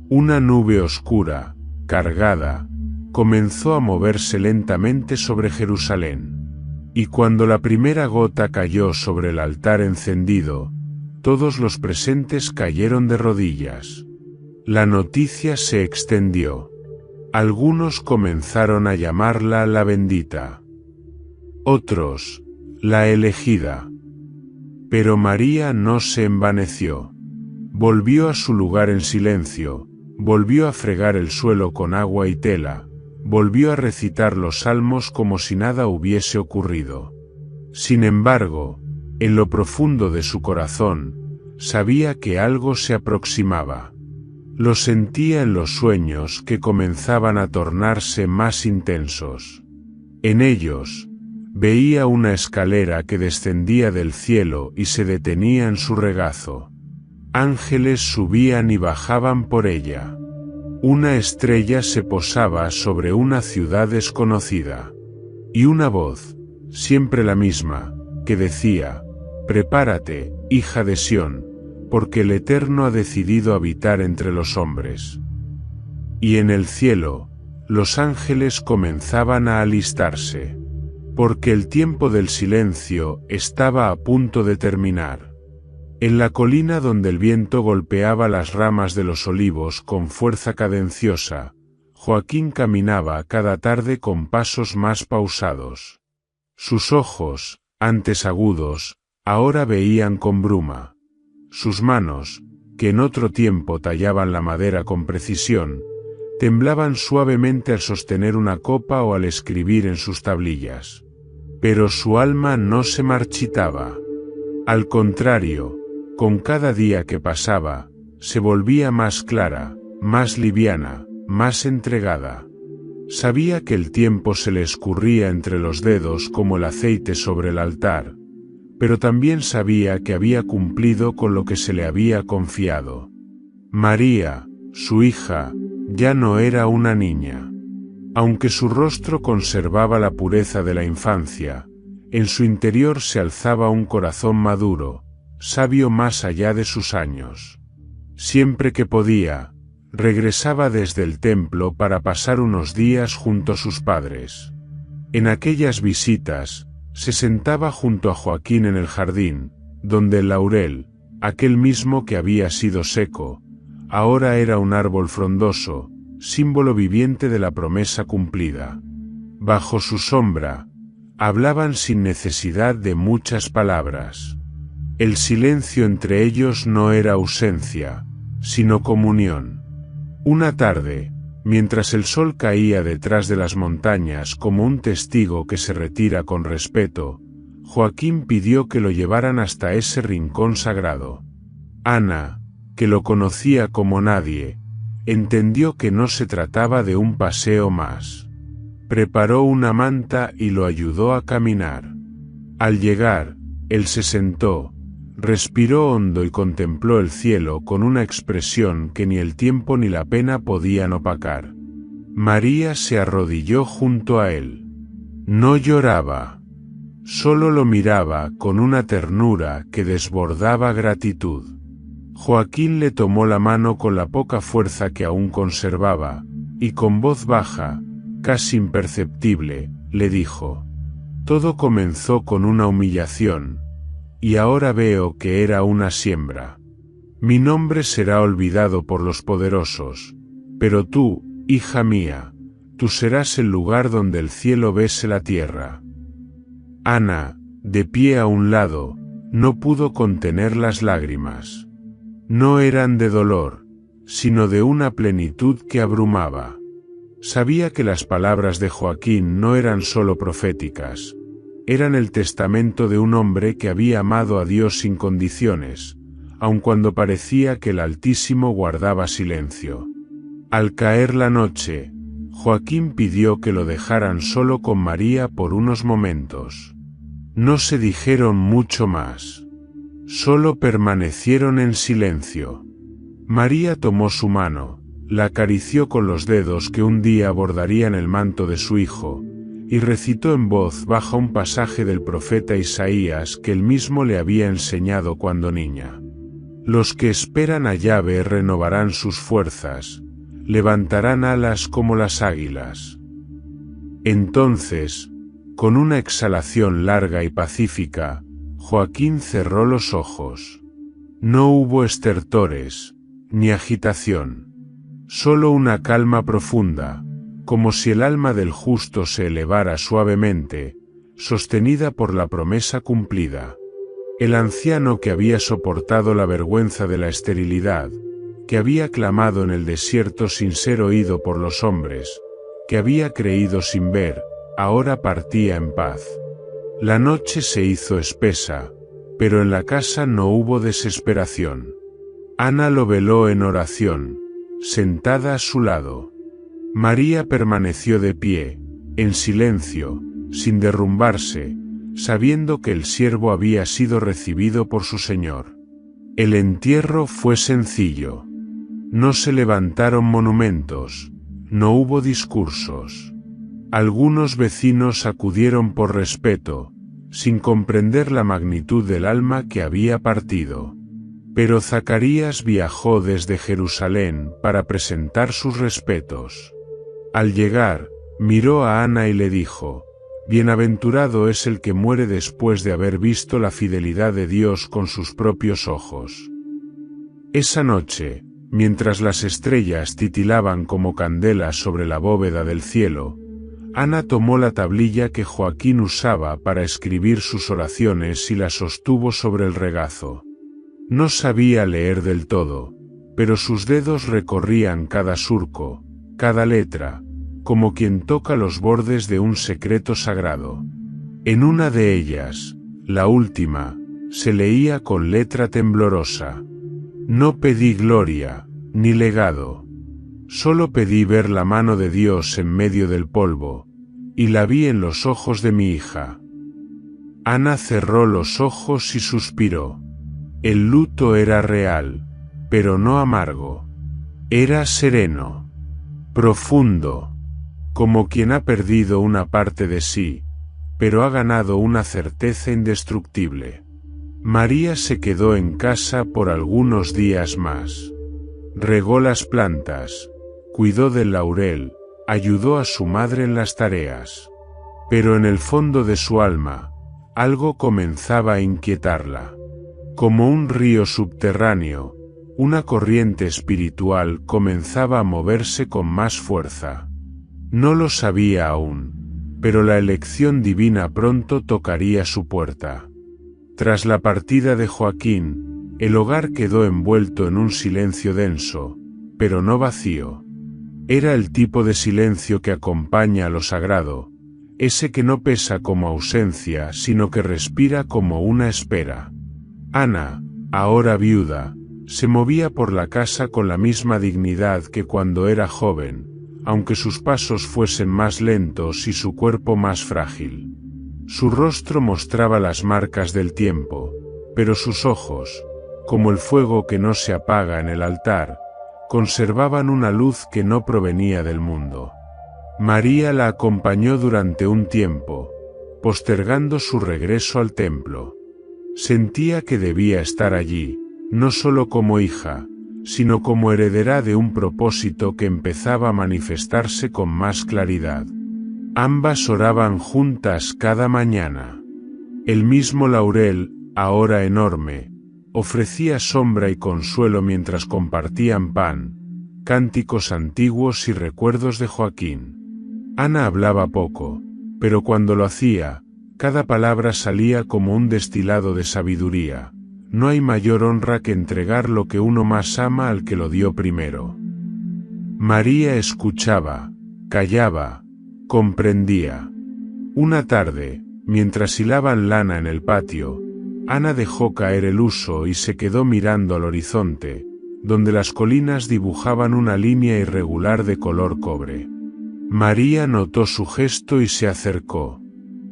Speaker 1: Una nube oscura, cargada, comenzó a moverse lentamente sobre Jerusalén. Y cuando la primera gota cayó sobre el altar encendido, todos los presentes cayeron de rodillas. La noticia se extendió. Algunos comenzaron a llamarla la bendita. Otros, la elegida. Pero María no se envaneció. Volvió a su lugar en silencio, volvió a fregar el suelo con agua y tela, volvió a recitar los salmos como si nada hubiese ocurrido. Sin embargo, en lo profundo de su corazón, sabía que algo se aproximaba. Lo sentía en los sueños que comenzaban a tornarse más intensos. En ellos, veía una escalera que descendía del cielo y se detenía en su regazo. Ángeles subían y bajaban por ella. Una estrella se posaba sobre una ciudad desconocida. Y una voz, siempre la misma, que decía: «Prepárate, hija de Sión, porque el Eterno ha decidido habitar entre los hombres». Y en el cielo, los ángeles comenzaban a alistarse, porque el tiempo del silencio estaba a punto de terminar. En la colina donde el viento golpeaba las ramas de los olivos con fuerza cadenciosa, Joaquín caminaba cada tarde con pasos más pausados. Sus ojos, antes agudos, ahora veían con bruma. Sus manos, que en otro tiempo tallaban la madera con precisión, temblaban suavemente al sostener una copa o al escribir en sus tablillas. Pero su alma no se marchitaba. Al contrario, con cada día que pasaba, se volvía más clara, más liviana, más entregada. Sabía que el tiempo se le escurría entre los dedos como el aceite sobre el altar, pero también sabía que había cumplido con lo que se le había confiado. María, su hija, ya no era una niña. Aunque su rostro conservaba la pureza de la infancia, en su interior se alzaba un corazón maduro, sabio más allá de sus años. Siempre que podía, regresaba desde el templo para pasar unos días junto a sus padres. En aquellas visitas, se sentaba junto a Joaquín en el jardín, donde el laurel, aquel mismo que había sido seco, ahora era un árbol frondoso, símbolo viviente de la promesa cumplida. Bajo su sombra, hablaban sin necesidad de muchas palabras. El silencio entre ellos no era ausencia, sino comunión. Una tarde, mientras el sol caía detrás de las montañas como un testigo que se retira con respeto, Joaquín pidió que lo llevaran hasta ese rincón sagrado. Ana, que lo conocía como nadie, entendió que no se trataba de un paseo más. Preparó una manta y lo ayudó a caminar. Al llegar, él se sentó, respiró hondo y contempló el cielo con una expresión que ni el tiempo ni la pena podían opacar. María se arrodilló junto a él. No lloraba. Solo lo miraba con una ternura que desbordaba gratitud. Joaquín le tomó la mano con la poca fuerza que aún conservaba, y con voz baja, casi imperceptible, le dijo: «Todo comenzó con una humillación, y ahora veo que era una siembra. Mi nombre será olvidado por los poderosos, pero tú, hija mía, tú serás el lugar donde el cielo bese la tierra». Ana, de pie a un lado, no pudo contener las lágrimas. No eran de dolor, sino de una plenitud que abrumaba. Sabía que las palabras de Joaquín no eran solo proféticas, eran el testamento de un hombre que había amado a Dios sin condiciones, aun cuando parecía que el Altísimo guardaba silencio. Al caer la noche, Joaquín pidió que lo dejaran solo con María por unos momentos. No se dijeron mucho más. Solo permanecieron en silencio. María tomó su mano, la acarició con los dedos que un día bordarían el manto de su hijo, y recitó en voz baja un pasaje del profeta Isaías que él mismo le había enseñado cuando niña. Los que esperan a Yahvé renovarán sus fuerzas, levantarán alas como las águilas. Entonces, con una exhalación larga y pacífica, Joaquín cerró los ojos. No hubo estertores, ni agitación. Solo una calma profunda, como si el alma del justo se elevara suavemente, sostenida por la promesa cumplida. El anciano que había soportado la vergüenza de la esterilidad, que había clamado en el desierto sin ser oído por los hombres, que había creído sin ver, ahora partía en paz. La noche se hizo espesa, pero en la casa no hubo desesperación. Ana lo veló en oración, sentada a su lado. María permaneció de pie, en silencio, sin derrumbarse, sabiendo que el siervo había sido recibido por su Señor. El entierro fue sencillo. No se levantaron monumentos, no hubo discursos. Algunos vecinos acudieron por respeto, sin comprender la magnitud del alma que había partido. Pero Zacarías viajó desde Jerusalén para presentar sus respetos. Al llegar, miró a Ana y le dijo: «Bienaventurado es el que muere después de haber visto la fidelidad de Dios con sus propios ojos». Esa noche, mientras las estrellas titilaban como candelas sobre la bóveda del cielo, Ana tomó la tablilla que Joaquín usaba para escribir sus oraciones y la sostuvo sobre el regazo. No sabía leer del todo, pero sus dedos recorrían cada surco, cada letra, como quien toca los bordes de un secreto sagrado. En una de ellas, la última, se leía con letra temblorosa: «No pedí gloria, ni legado. Solo pedí ver la mano de Dios en medio del polvo, y la vi en los ojos de mi hija». Ana cerró los ojos y suspiró. El luto era real, pero no amargo. Era sereno, profundo, como quien ha perdido una parte de sí, pero ha ganado una certeza indestructible. María se quedó en casa por algunos días más. Regó las plantas, cuidó del laurel, ayudó a su madre en las tareas. Pero en el fondo de su alma, algo comenzaba a inquietarla. Como un río subterráneo, una corriente espiritual comenzaba a moverse con más fuerza. No lo sabía aún, pero la elección divina pronto tocaría su puerta. Tras la partida de Joaquín, el hogar quedó envuelto en un silencio denso, pero no vacío. Era el tipo de silencio que acompaña a lo sagrado, ese que no pesa como ausencia, sino que respira como una espera. Ana, ahora viuda, se movía por la casa con la misma dignidad que cuando era joven, aunque sus pasos fuesen más lentos y su cuerpo más frágil. Su rostro mostraba las marcas del tiempo, pero sus ojos, como el fuego que no se apaga en el altar, conservaban una luz que no provenía del mundo. María la acompañó durante un tiempo, postergando su regreso al templo. Sentía que debía estar allí, no solo como hija, sino como heredera de un propósito que empezaba a manifestarse con más claridad. Ambas oraban juntas cada mañana. El mismo laurel, ahora enorme, ofrecía sombra y consuelo mientras compartían pan, cánticos antiguos y recuerdos de Joaquín. Ana hablaba poco, pero cuando lo hacía, cada palabra salía como un destilado de sabiduría. No hay mayor honra que entregar lo que uno más ama al que lo dio primero. María escuchaba, callaba, comprendía. Una tarde, mientras hilaban lana en el patio, Ana dejó caer el huso y se quedó mirando al horizonte, donde las colinas dibujaban una línea irregular de color cobre. María notó su gesto y se acercó.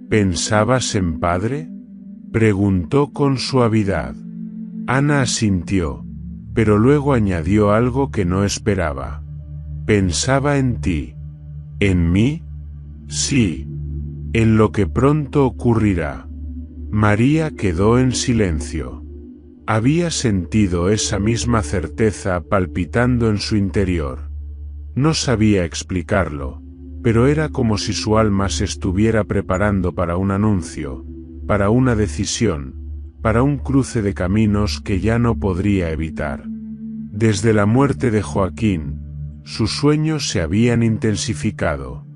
Speaker 1: «¿Pensabas en padre?», preguntó con suavidad. Ana asintió, pero luego añadió algo que no esperaba. «Pensaba en ti». «¿En mí?». «Sí. En lo que pronto ocurrirá». María quedó en silencio. Había sentido esa misma certeza palpitando en su interior. No sabía explicarlo, pero era como si su alma se estuviera preparando para un anuncio, para una decisión, para un cruce de caminos que ya no podría evitar. Desde la muerte de Joaquín, sus sueños se habían intensificado.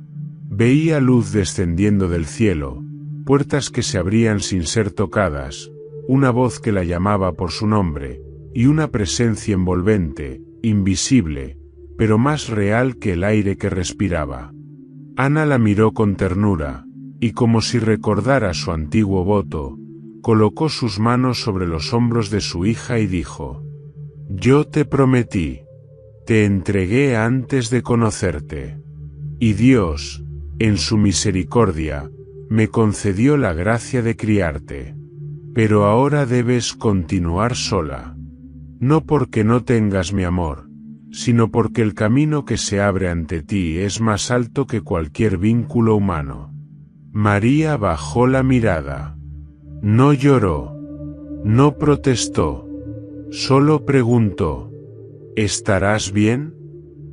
Speaker 1: Veía luz descendiendo del cielo, puertas que se abrían sin ser tocadas, una voz que la llamaba por su nombre, y una presencia envolvente, invisible, pero más real que el aire que respiraba. Ana la miró con ternura, y como si recordara su antiguo voto, colocó sus manos sobre los hombros de su hija y dijo: «Yo te prometí, te entregué antes de conocerte. Y Dios, en su misericordia, me concedió la gracia de criarte. Pero ahora debes continuar sola. no porque no tengas mi amor, sino porque el camino que se abre ante ti es más alto que cualquier vínculo humano. María bajó la mirada. No lloró, no protestó, solo preguntó: ¿estarás bien?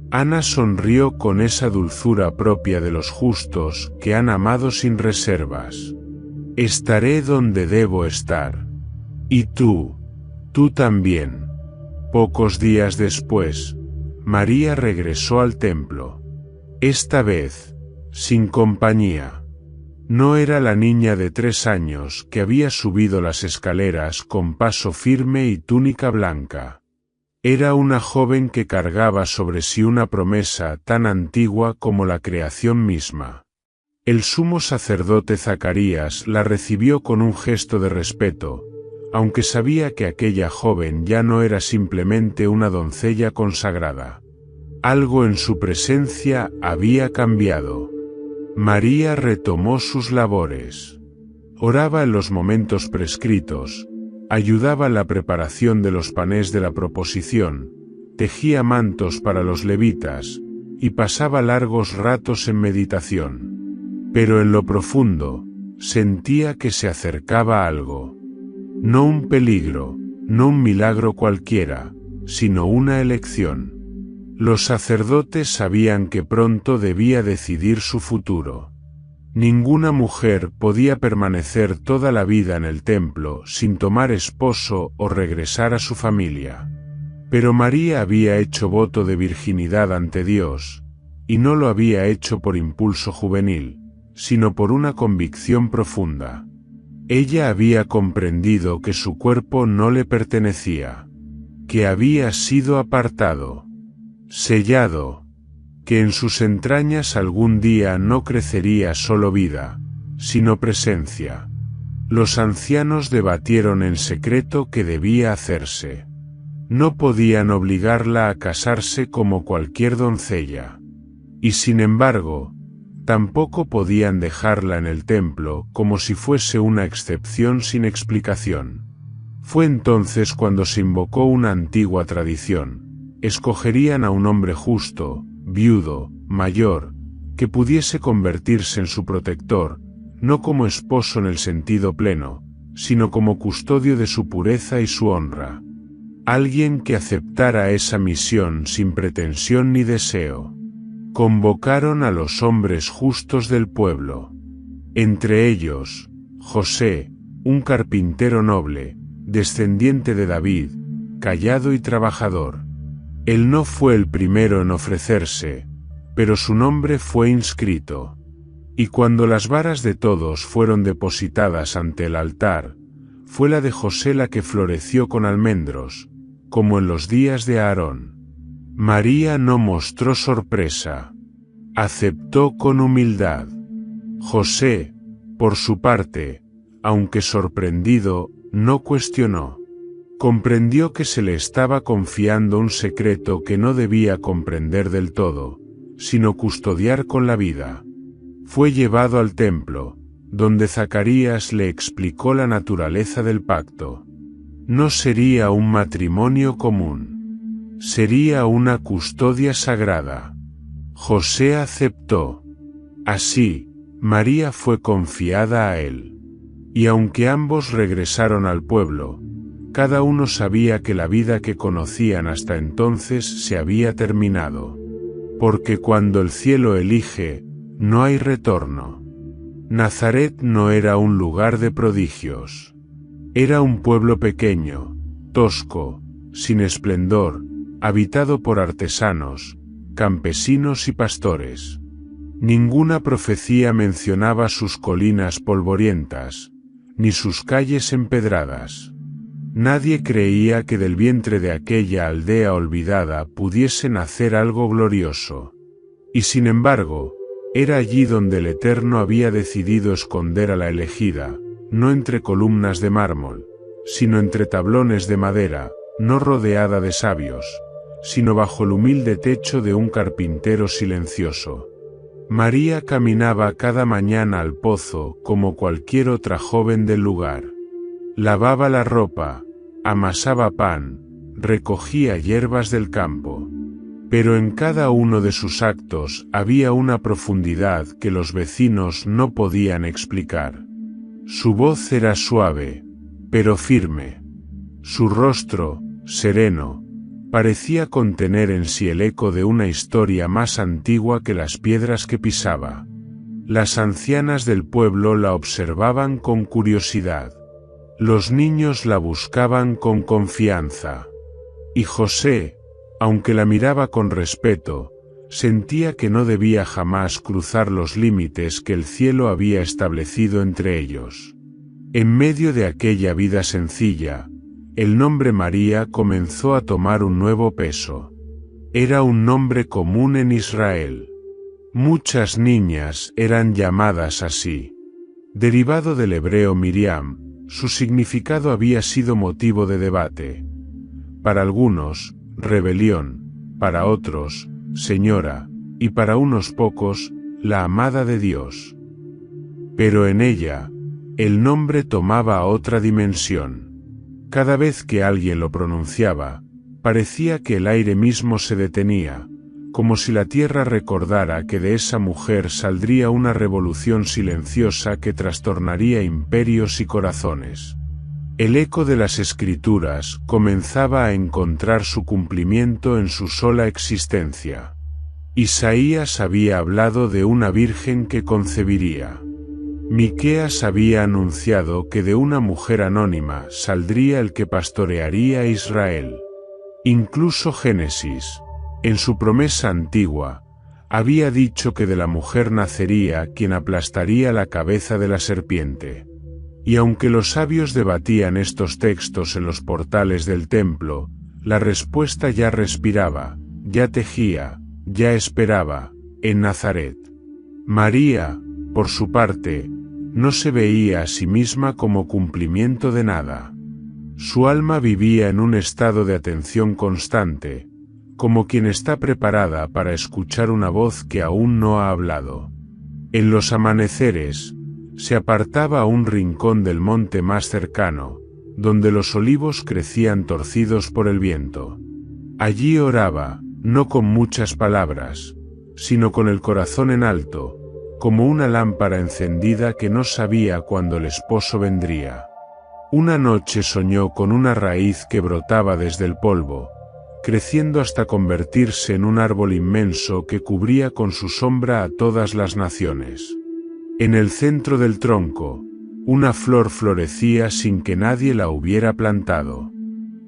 Speaker 1: Ana sonrió con esa dulzura propia de los justos que han amado sin reservas. Estaré donde debo estar. Y tú también. Pocos días después, María regresó al templo. Esta vez, sin compañía. No era la niña de 3 años que había subido las escaleras con paso firme y túnica blanca. Era una joven que cargaba sobre sí una promesa tan antigua como la creación misma. El sumo sacerdote Zacarías la recibió con un gesto de respeto, aunque sabía que aquella joven ya no era simplemente una doncella consagrada. Algo en su presencia había cambiado. María retomó sus labores. Oraba en los momentos prescritos, ayudaba en la preparación de los panes de la proposición, tejía mantos para los levitas, y pasaba largos ratos en meditación. Pero en lo profundo, sentía que se acercaba algo. No un peligro, no un milagro cualquiera, sino una elección. Los sacerdotes sabían que pronto debía decidir su futuro. Ninguna mujer podía permanecer toda la vida en el templo sin tomar esposo o regresar a su familia. Pero María había hecho voto de virginidad ante Dios, y no lo había hecho por impulso juvenil, sino por una convicción profunda. Ella había comprendido que su cuerpo no le pertenecía, que había sido apartado, sellado, que en sus entrañas algún día no crecería solo vida, sino presencia. Los ancianos debatieron en secreto qué debía hacerse. No podían obligarla a casarse como cualquier doncella. Y sin embargo, tampoco podían dejarla en el templo como si fuese una excepción sin explicación. Fue entonces cuando se invocó una antigua tradición. Escogerían a un hombre justo, viudo, mayor, que pudiese convertirse en su protector, no como esposo en el sentido pleno, sino como custodio de su pureza y su honra. Alguien que aceptara esa misión sin pretensión ni deseo. Convocaron a los hombres justos del pueblo. Entre ellos, José, un carpintero noble, descendiente de David, callado y trabajador. Él no fue el primero en ofrecerse, pero su nombre fue inscrito. Y cuando las varas de todos fueron depositadas ante el altar, fue la de José la que floreció con almendros, como en los días de Aarón. María no mostró sorpresa. Aceptó con humildad. José, por su parte, aunque sorprendido, no cuestionó. Comprendió que se le estaba confiando un secreto que no debía comprender del todo, sino custodiar con la vida. Fue llevado al templo, donde Zacarías le explicó la naturaleza del pacto. No sería un matrimonio común. Sería una custodia sagrada. José aceptó. Así, María fue confiada a él. Y aunque ambos regresaron al pueblo, cada uno sabía que la vida que conocían hasta entonces se había terminado. Porque cuando el cielo elige, no hay retorno. Nazaret no era un lugar de prodigios. Era un pueblo pequeño, tosco, sin esplendor, habitado por artesanos, campesinos y pastores. Ninguna profecía mencionaba sus colinas polvorientas, ni sus calles empedradas. Nadie creía que del vientre de aquella aldea olvidada pudiese nacer algo glorioso. Y sin embargo, era allí donde el Eterno había decidido esconder a la elegida, no entre columnas de mármol, sino entre tablones de madera, no rodeada de sabios, sino bajo el humilde techo de un carpintero silencioso. María caminaba cada mañana al pozo como cualquier otra joven del lugar. Lavaba la ropa, amasaba pan, recogía hierbas del campo. Pero en cada uno de sus actos había una profundidad que los vecinos no podían explicar. Su voz era suave, pero firme. Su rostro, sereno, parecía contener en sí el eco de una historia más antigua que las piedras que pisaba. Las ancianas del pueblo la observaban con curiosidad. Los niños la buscaban con confianza. Y José, aunque la miraba con respeto, sentía que no debía jamás cruzar los límites que el cielo había establecido entre ellos. En medio de aquella vida sencilla, el nombre María comenzó a tomar un nuevo peso. Era un nombre común en Israel. Muchas niñas eran llamadas así. Derivado del hebreo Miriam, su significado había sido motivo de debate. Para algunos, rebelión, para otros, señora, y para unos pocos, la amada de Dios. Pero en ella, el nombre tomaba otra dimensión. Cada vez que alguien lo pronunciaba, parecía que el aire mismo se detenía, como si la tierra recordara que de esa mujer saldría una revolución silenciosa que trastornaría imperios y corazones. El eco de las Escrituras comenzaba a encontrar su cumplimiento en su sola existencia. Isaías había hablado de una virgen que concebiría. Miqueas había anunciado que de una mujer anónima saldría el que pastorearía a Israel. Incluso Génesis, en su promesa antigua, había dicho que de la mujer nacería quien aplastaría la cabeza de la serpiente. Y aunque los sabios debatían estos textos en los portales del templo, la respuesta ya respiraba, ya tejía, ya esperaba, en Nazaret. María, por su parte, no se veía a sí misma como cumplimiento de nada. Su alma vivía en un estado de atención constante, como quien está preparada para escuchar una voz que aún no ha hablado. En los amaneceres, se apartaba a un rincón del monte más cercano, donde los olivos crecían torcidos por el viento. Allí oraba, no con muchas palabras, sino con el corazón en alto, como una lámpara encendida que no sabía cuándo el esposo vendría. Una noche soñó con una raíz que brotaba desde el polvo, creciendo hasta convertirse en un árbol inmenso que cubría con su sombra a todas las naciones. En el centro del tronco, una flor florecía sin que nadie la hubiera plantado.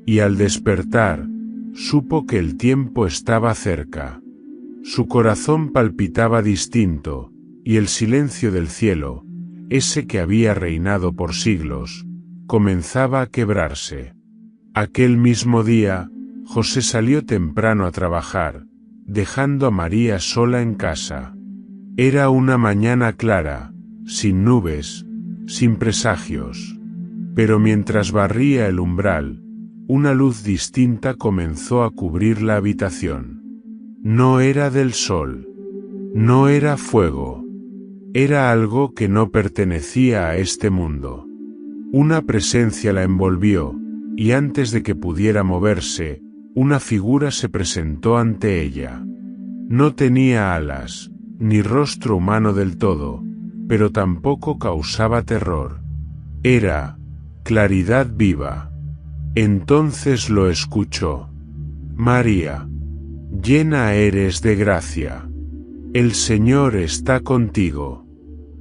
Speaker 1: Y al despertar, supo que el tiempo estaba cerca. Su corazón palpitaba distinto, y el silencio del cielo, ese que había reinado por siglos, comenzaba a quebrarse. Aquel mismo día, José salió temprano a trabajar, dejando a María sola en casa. Era una mañana clara, sin nubes, sin presagios. Pero mientras barría el umbral, una luz distinta comenzó a cubrir la habitación. No era del sol, no era fuego, era algo que no pertenecía a este mundo. Una presencia la envolvió, y antes de que pudiera moverse, una figura se presentó ante ella. No tenía alas, ni rostro humano del todo, pero tampoco causaba terror. Era claridad viva. Entonces lo escuchó. María, llena eres de gracia. El Señor está contigo.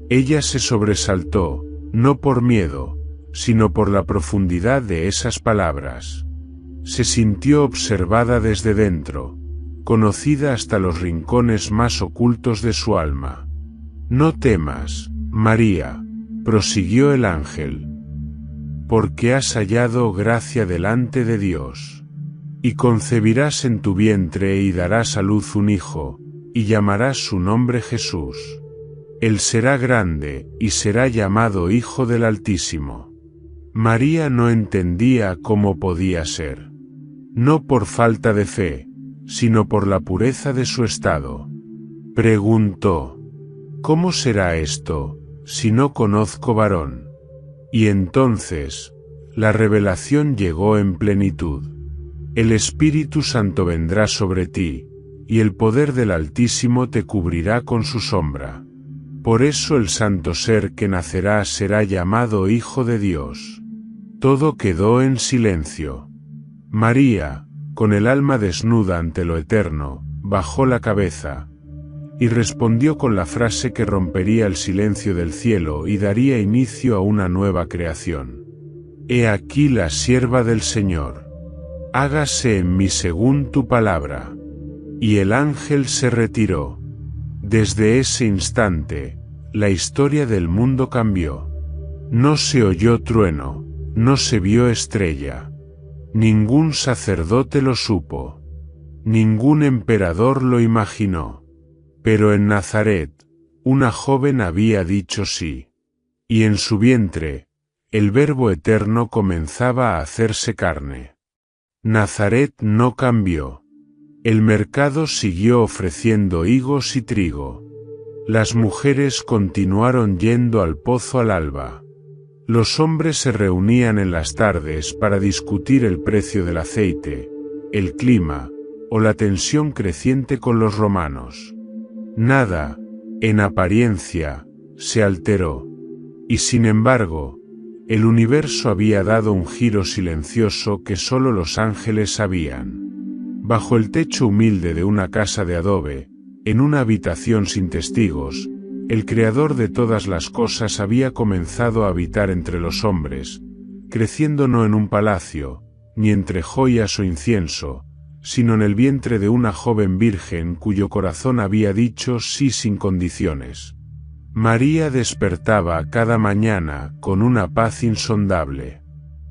Speaker 1: Ella se sobresaltó, no por miedo, sino por la profundidad de esas palabras. Se sintió observada desde dentro, conocida hasta los rincones más ocultos de su alma. No temas, María, prosiguió el ángel, porque has hallado gracia delante de Dios. Y concebirás en tu vientre y darás a luz un hijo, y llamarás su nombre Jesús. Él será grande, y será llamado Hijo del Altísimo. María no entendía cómo podía ser. No por falta de fe, sino por la pureza de su estado. Preguntó, ¿cómo será esto, si no conozco varón? Y entonces, la revelación llegó en plenitud. El Espíritu Santo vendrá sobre ti, y el poder del Altísimo te cubrirá con su sombra. Por eso el santo ser que nacerá será llamado Hijo de Dios. Todo quedó en silencio. María, con el alma desnuda ante lo eterno, bajó la cabeza, y respondió con la frase que rompería el silencio del cielo y daría inicio a una nueva creación. He aquí la sierva del Señor. Hágase en mí según tu palabra. Y el ángel se retiró. Desde ese instante, la historia del mundo cambió. No se oyó trueno, no se vio estrella. Ningún sacerdote lo supo. Ningún emperador lo imaginó. Pero en Nazaret, una joven había dicho sí. Y en su vientre, el Verbo eterno comenzaba a hacerse carne. Nazaret no cambió. El mercado siguió ofreciendo higos y trigo. Las mujeres continuaron yendo al pozo al alba. Los hombres se reunían en las tardes para discutir el precio del aceite, el clima, o la tensión creciente con los romanos. Nada, en apariencia, se alteró. Y sin embargo, el universo había dado un giro silencioso que solo los ángeles sabían. Bajo el techo humilde de una casa de adobe, en una habitación sin testigos, el Creador de todas las cosas había comenzado a habitar entre los hombres, creciendo no en un palacio, ni entre joyas o incienso, sino en el vientre de una joven virgen cuyo corazón había dicho sí sin condiciones. María despertaba cada mañana con una paz insondable.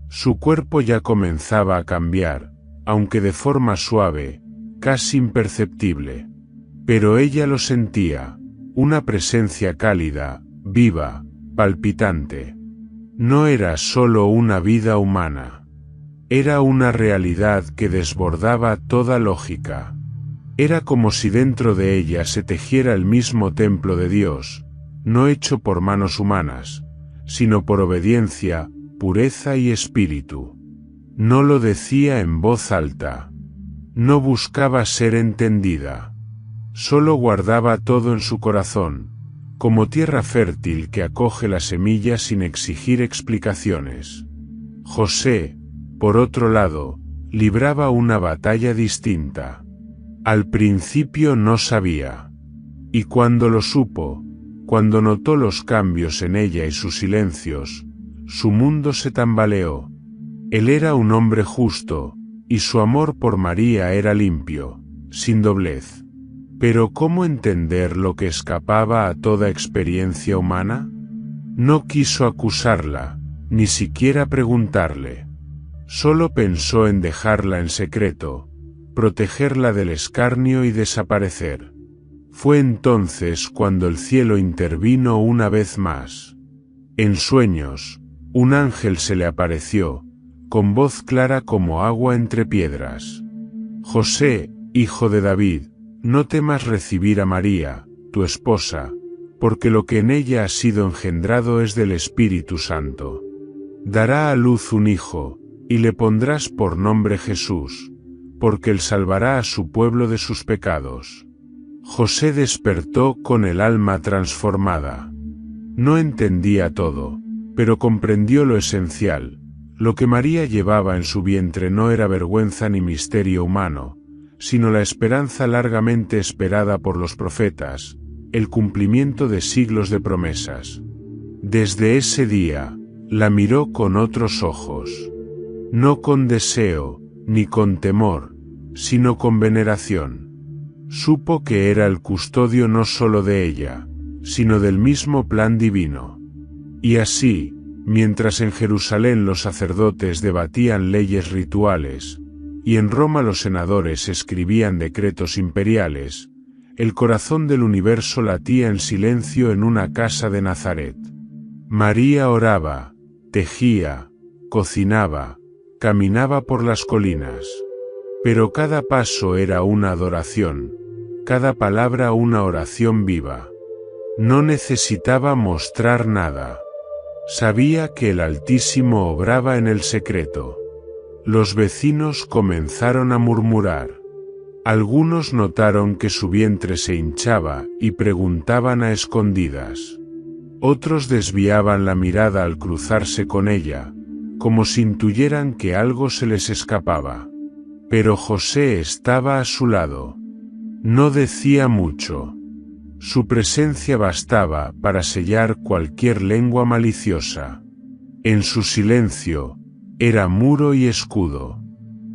Speaker 1: Su cuerpo ya comenzaba a cambiar, aunque de forma suave, casi imperceptible. Pero ella lo sentía, una presencia cálida, viva, palpitante. No era solo una vida humana. Era una realidad que desbordaba toda lógica. Era como si dentro de ella se tejiera el mismo templo de Dios, no hecho por manos humanas, sino por obediencia, pureza y espíritu. No lo decía en voz alta. No buscaba ser entendida. Solo guardaba todo en su corazón, como tierra fértil que acoge la semilla sin exigir explicaciones. José, por otro lado, libraba una batalla distinta. Al principio no sabía. Y cuando lo supo, cuando notó los cambios en ella y sus silencios, su mundo se tambaleó. Él era un hombre justo, y su amor por María era limpio, sin doblez. Pero ¿cómo entender lo que escapaba a toda experiencia humana? No quiso acusarla, ni siquiera preguntarle. Solo pensó en dejarla en secreto, protegerla del escarnio y desaparecer. Fue entonces cuando el cielo intervino una vez más. En sueños, un ángel se le apareció, con voz clara como agua entre piedras. José, hijo de David, no temas recibir a María, tu esposa, porque lo que en ella ha sido engendrado es del Espíritu Santo. Dará a luz un hijo, y le pondrás por nombre Jesús, porque él salvará a su pueblo de sus pecados. José despertó con el alma transformada. No entendía todo, pero comprendió lo esencial. Lo que María llevaba en su vientre no era vergüenza ni misterio humano, sino la esperanza largamente esperada por los profetas, el cumplimiento de siglos de promesas. Desde ese día, la miró con otros ojos. No con deseo, ni con temor, sino con veneración. Supo que era el custodio no solo de ella, sino del mismo plan divino. Y así, mientras en Jerusalén los sacerdotes debatían leyes rituales, y en Roma los senadores escribían decretos imperiales, el corazón del universo latía en silencio en una casa de Nazaret. María oraba, tejía, cocinaba, caminaba por las colinas. Pero cada paso era una adoración, cada palabra una oración viva. No necesitaba mostrar nada. Sabía que el Altísimo obraba en el secreto. Los vecinos comenzaron a murmurar. Algunos notaron que su vientre se hinchaba y preguntaban a escondidas. Otros desviaban la mirada al cruzarse con ella, como si intuyeran que algo se les escapaba. Pero José estaba a su lado. No decía mucho. Su presencia bastaba para sellar cualquier lengua maliciosa. En su silencio, era muro y escudo.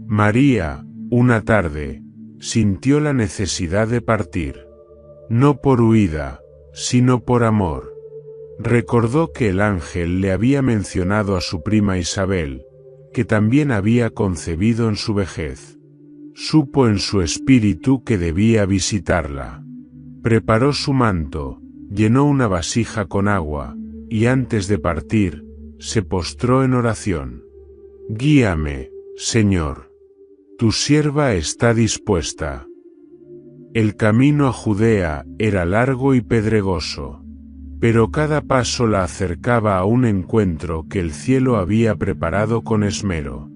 Speaker 1: María, una tarde, sintió la necesidad de partir. No por huida, sino por amor. Recordó que el ángel le había mencionado a su prima Isabel, que también había concebido en su vejez. Supo en su espíritu que debía visitarla. Preparó su manto, llenó una vasija con agua, y antes de partir, se postró en oración. Guíame, Señor. Tu sierva está dispuesta. El camino a Judea era largo y pedregoso, pero cada paso la acercaba a un encuentro que el cielo había preparado con esmero.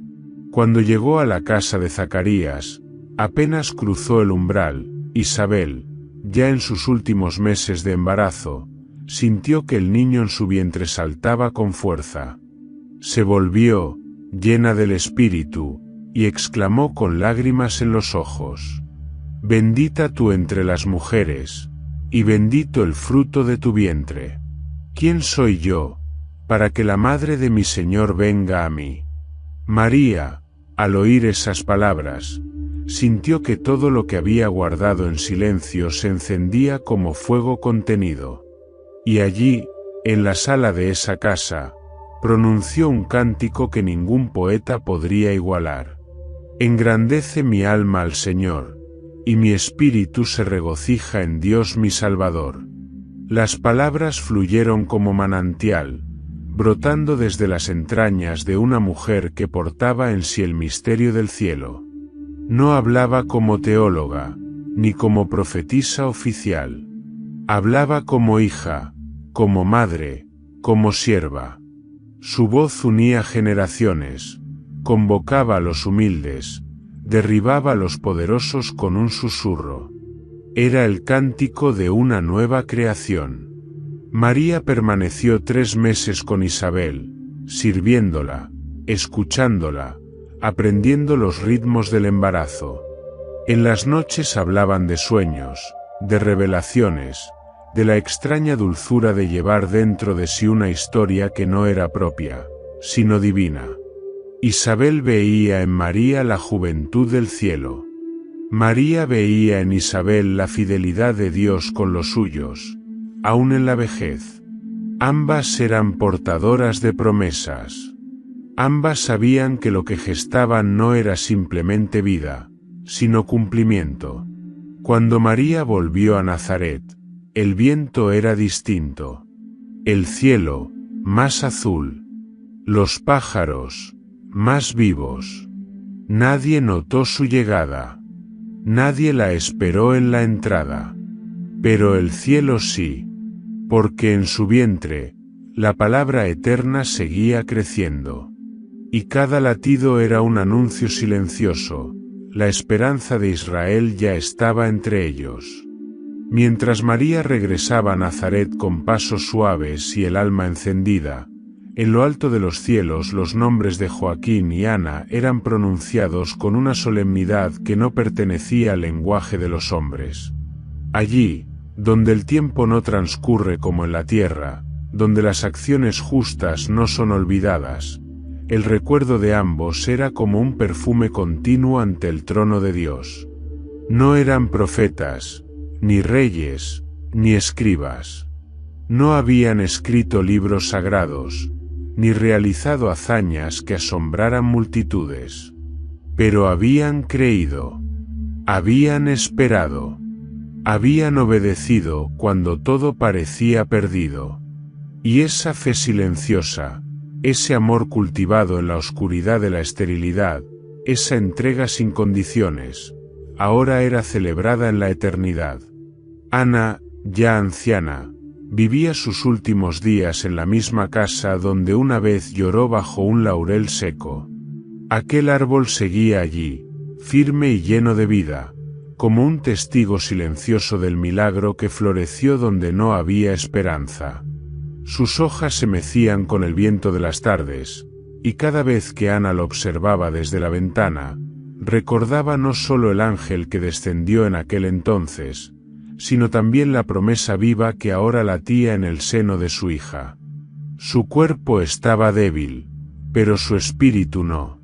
Speaker 1: Cuando llegó a la casa de Zacarías, apenas cruzó el umbral, Isabel, ya en sus últimos meses de embarazo, sintió que el niño en su vientre saltaba con fuerza. Se volvió, llena del Espíritu, y exclamó con lágrimas en los ojos: Bendita tú entre las mujeres, y bendito el fruto de tu vientre. ¿Quién soy yo, para que la madre de mi Señor venga a mí? María, al oír esas palabras, sintió que todo lo que había guardado en silencio se encendía como fuego contenido. Y allí, en la sala de esa casa, pronunció un cántico que ningún poeta podría igualar. Engrandece mi alma al Señor, y mi espíritu se regocija en Dios mi Salvador. Las palabras fluyeron como manantial, brotando desde las entrañas de una mujer que portaba en sí el misterio del cielo. No hablaba como teóloga, ni como profetisa oficial. Hablaba como hija, como madre, como sierva. Su voz unía generaciones, convocaba a los humildes, derribaba a los poderosos con un susurro. Era el cántico de una nueva creación. María permaneció 3 meses con Isabel, sirviéndola, escuchándola, aprendiendo los ritmos del embarazo. En las noches hablaban de sueños, de revelaciones, de la extraña dulzura de llevar dentro de sí una historia que no era propia, sino divina. Isabel veía en María la juventud del cielo. María veía en Isabel la fidelidad de Dios con los suyos, aún en la vejez. Ambas eran portadoras de promesas. Ambas sabían que lo que gestaban no era simplemente vida, sino cumplimiento. Cuando María volvió a Nazaret, el viento era distinto. El cielo, más azul. Los pájaros, más vivos. Nadie notó su llegada. Nadie la esperó en la entrada. Pero el cielo sí, porque en su vientre, la palabra eterna seguía creciendo. Y cada latido era un anuncio silencioso, la esperanza de Israel ya estaba entre ellos. Mientras María regresaba a Nazaret con pasos suaves y el alma encendida, en lo alto de los cielos los nombres de Joaquín y Ana eran pronunciados con una solemnidad que no pertenecía al lenguaje de los hombres. Allí, donde el tiempo no transcurre como en la tierra, donde las acciones justas no son olvidadas, el recuerdo de ambos era como un perfume continuo ante el trono de Dios. No eran profetas, ni reyes, ni escribas. No habían escrito libros sagrados, ni realizado hazañas que asombraran multitudes. Pero habían creído. Habían esperado. Habían obedecido cuando todo parecía perdido. Y esa fe silenciosa, ese amor cultivado en la oscuridad de la esterilidad, esa entrega sin condiciones, ahora era celebrada en la eternidad. Ana, ya anciana, vivía sus últimos días en la misma casa donde una vez lloró bajo un laurel seco. Aquel árbol seguía allí, firme y lleno de vida, como un testigo silencioso del milagro que floreció donde no había esperanza. Sus hojas se mecían con el viento de las tardes, y cada vez que Ana lo observaba desde la ventana, recordaba no solo el ángel que descendió en aquel entonces, sino también la promesa viva que ahora latía en el seno de su hija. Su cuerpo estaba débil, pero su espíritu no.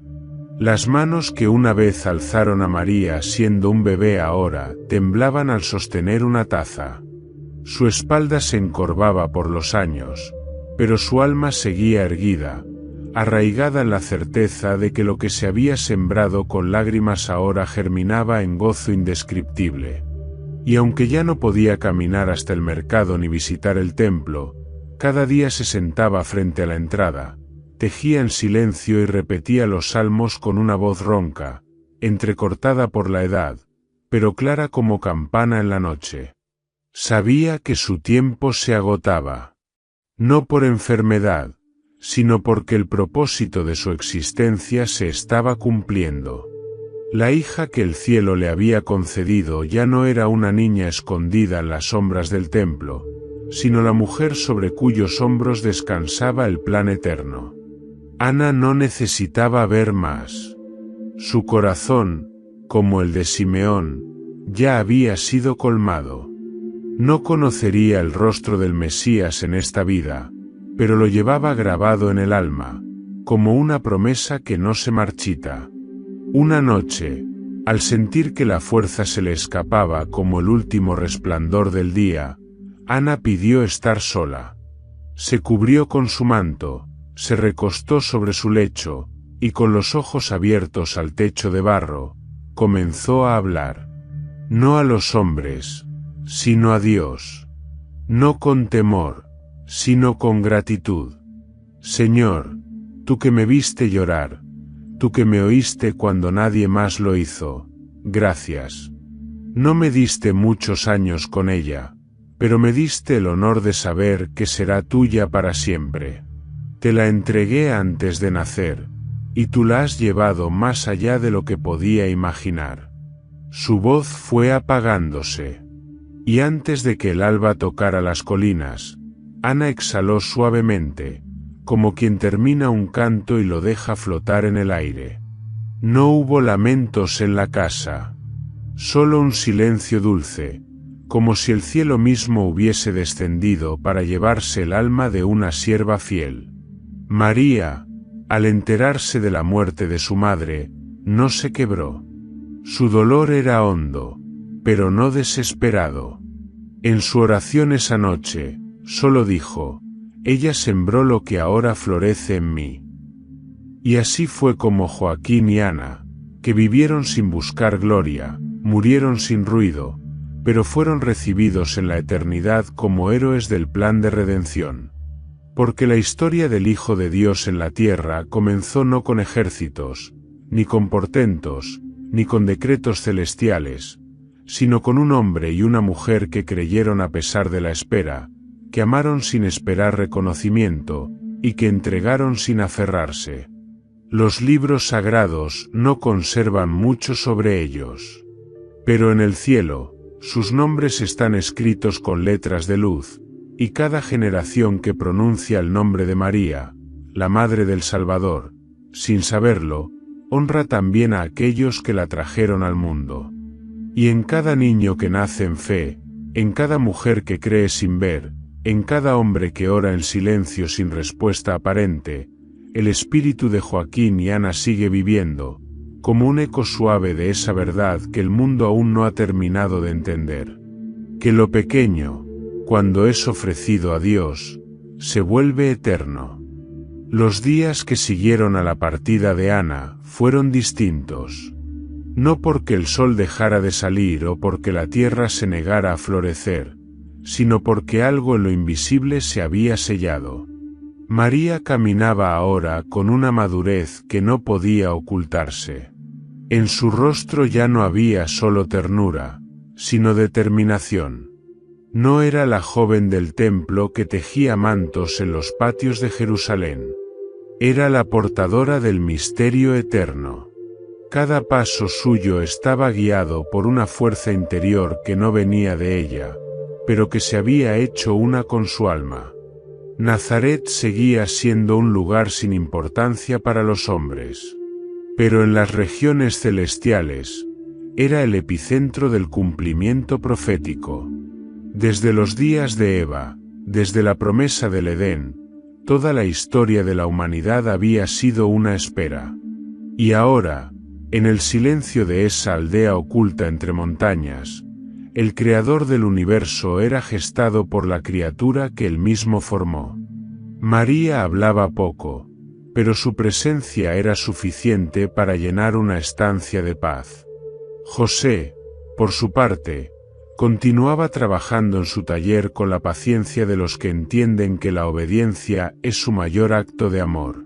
Speaker 1: Las manos que una vez alzaron a María siendo un bebé ahora temblaban al sostener una taza. Su espalda se encorvaba por los años, pero su alma seguía erguida, arraigada en la certeza de que lo que se había sembrado con lágrimas ahora germinaba en gozo indescriptible. Y aunque ya no podía caminar hasta el mercado ni visitar el templo, cada día se sentaba frente a la entrada, tejía en silencio y repetía los salmos con una voz ronca, entrecortada por la edad, pero clara como campana en la noche. Sabía que su tiempo se agotaba. No por enfermedad, sino porque el propósito de su existencia se estaba cumpliendo. La hija que el cielo le había concedido ya no era una niña escondida en las sombras del templo, sino la mujer sobre cuyos hombros descansaba el plan eterno. Ana no necesitaba ver más. Su corazón, como el de Simeón, ya había sido colmado. No conocería el rostro del Mesías en esta vida, pero lo llevaba grabado en el alma, como una promesa que no se marchita. Una noche, al sentir que la fuerza se le escapaba como el último resplandor del día, Ana pidió estar sola. Se cubrió con su manto, se recostó sobre su lecho, y con los ojos abiertos al techo de barro, comenzó a hablar. No a los hombres, sino a Dios. No con temor, sino con gratitud. Señor, tú que me viste llorar, tú que me oíste cuando nadie más lo hizo, gracias. No me diste muchos años con ella, pero me diste el honor de saber que será tuya para siempre. Te la entregué antes de nacer, y tú la has llevado más allá de lo que podía imaginar. Su voz fue apagándose, y antes de que el alba tocara las colinas, Ana exhaló suavemente, como quien termina un canto y lo deja flotar en el aire. No hubo lamentos en la casa, solo un silencio dulce, como si el cielo mismo hubiese descendido para llevarse el alma de una sierva fiel. María, al enterarse de la muerte de su madre, no se quebró. Su dolor era hondo, pero no desesperado. En su oración esa noche, solo dijo: ella sembró lo que ahora florece en mí. Y así fue como Joaquín y Ana, que vivieron sin buscar gloria, murieron sin ruido, pero fueron recibidos en la eternidad como héroes del plan de redención. Porque la historia del Hijo de Dios en la tierra comenzó no con ejércitos, ni con portentos, ni con decretos celestiales, sino con un hombre y una mujer que creyeron a pesar de la espera, que amaron sin esperar reconocimiento, y que entregaron sin aferrarse. Los libros sagrados no conservan mucho sobre ellos. Pero en el cielo, sus nombres están escritos con letras de luz, y cada generación que pronuncia el nombre de María, la Madre del Salvador, sin saberlo, honra también a aquellos que la trajeron al mundo. Y en cada niño que nace en fe, en cada mujer que cree sin ver, en cada hombre que ora en silencio sin respuesta aparente, el espíritu de Joaquín y Ana sigue viviendo, como un eco suave de esa verdad que el mundo aún no ha terminado de entender. Que lo pequeño, cuando es ofrecido a Dios, se vuelve eterno. Los días que siguieron a la partida de Ana fueron distintos. No porque el sol dejara de salir o porque la tierra se negara a florecer, sino porque algo en lo invisible se había sellado. María caminaba ahora con una madurez que no podía ocultarse. En su rostro ya no había solo ternura, sino determinación. No era la joven del templo que tejía mantos en los patios de Jerusalén. Era la portadora del misterio eterno. Cada paso suyo estaba guiado por una fuerza interior que no venía de ella, pero que se había hecho una con su alma. Nazaret seguía siendo un lugar sin importancia para los hombres. Pero en las regiones celestiales, era el epicentro del cumplimiento profético. Desde los días de Eva, desde la promesa del Edén, toda la historia de la humanidad había sido una espera. Y ahora, en el silencio de esa aldea oculta entre montañas, el creador del universo era gestado por la criatura que él mismo formó. María hablaba poco, pero su presencia era suficiente para llenar una estancia de paz. José, por su parte, continuaba trabajando en su taller con la paciencia de los que entienden que la obediencia es su mayor acto de amor.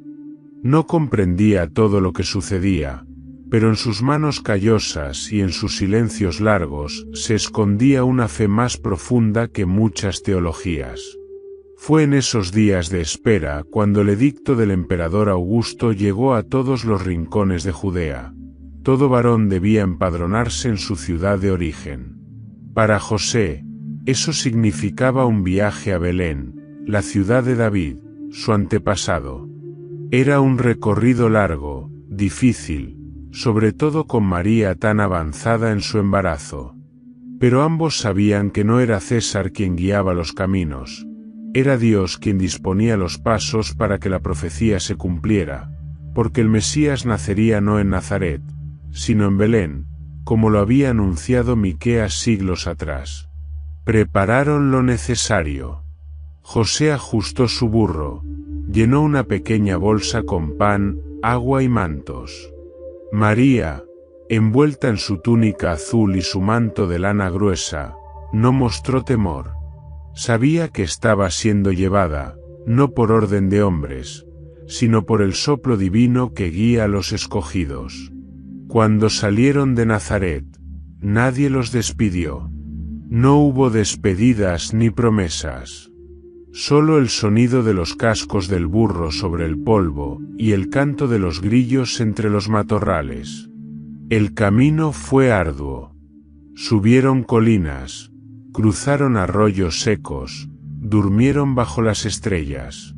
Speaker 1: No comprendía todo lo que sucedía, pero en sus manos callosas y en sus silencios largos se escondía una fe más profunda que muchas teologías. Fue en esos días de espera cuando el edicto del emperador Augusto llegó a todos los rincones de Judea. Todo varón debía empadronarse en su ciudad de origen. Para José, eso significaba un viaje a Belén, la ciudad de David, su antepasado. Era un recorrido largo, difícil, sobre todo con María tan avanzada en su embarazo. Pero ambos sabían que no era César quien guiaba los caminos. Era Dios quien disponía los pasos para que la profecía se cumpliera, porque el Mesías nacería no en Nazaret, sino en Belén, como lo había anunciado Miqueas siglos atrás. Prepararon lo necesario. José ajustó su burro, llenó una pequeña bolsa con pan, agua y mantos. María, envuelta en su túnica azul y su manto de lana gruesa, no mostró temor. Sabía que estaba siendo llevada, no por orden de hombres, sino por el soplo divino que guía a los escogidos. Cuando salieron de Nazaret, nadie los despidió. No hubo despedidas ni promesas. Solo el sonido de los cascos del burro sobre el polvo y el canto de los grillos entre los matorrales. El camino fue arduo. Subieron colinas, cruzaron arroyos secos, durmieron bajo las estrellas.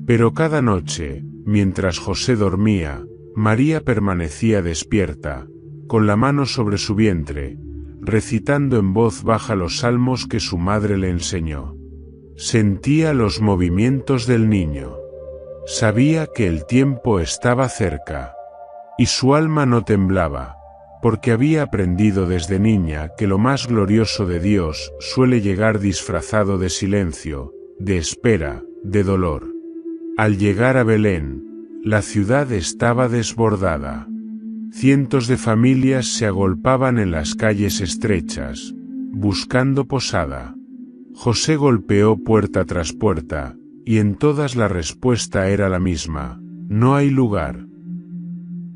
Speaker 1: Pero cada noche, mientras José dormía, María permanecía despierta, con la mano sobre su vientre, recitando en voz baja los salmos que su madre le enseñó. Sentía los movimientos del niño. Sabía que el tiempo estaba cerca. Y su alma no temblaba, porque había aprendido desde niña que lo más glorioso de Dios suele llegar disfrazado de silencio, de espera, de dolor. Al llegar a Belén, la ciudad estaba desbordada. Cientos de familias se agolpaban en las calles estrechas, buscando posada. José golpeó puerta tras puerta, y en todas la respuesta era la misma: no hay lugar.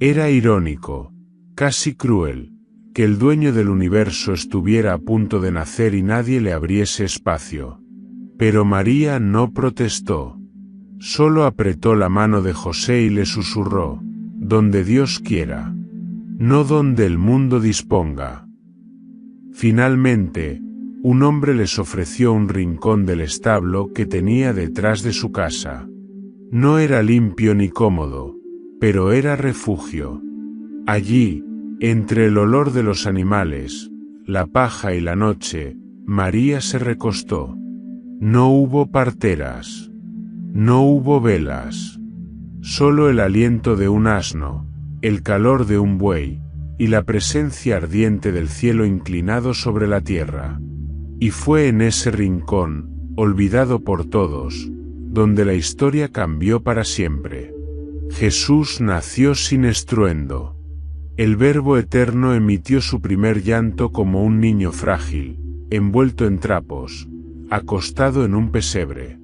Speaker 1: Era irónico, casi cruel, que el dueño del universo estuviera a punto de nacer y nadie le abriese espacio. Pero María no protestó. Solo apretó la mano de José y le susurró: donde Dios quiera, no donde el mundo disponga. Finalmente, un hombre les ofreció un rincón del establo que tenía detrás de su casa. No era limpio ni cómodo, pero era refugio. Allí, entre el olor de los animales, la paja y la noche, María se recostó. No hubo parteras. No hubo velas. Solo el aliento de un asno, el calor de un buey, y la presencia ardiente del cielo inclinado sobre la tierra. Y fue en ese rincón, olvidado por todos, donde la historia cambió para siempre. Jesús nació sin estruendo. El Verbo Eterno emitió su primer llanto como un niño frágil, envuelto en trapos, acostado en un pesebre.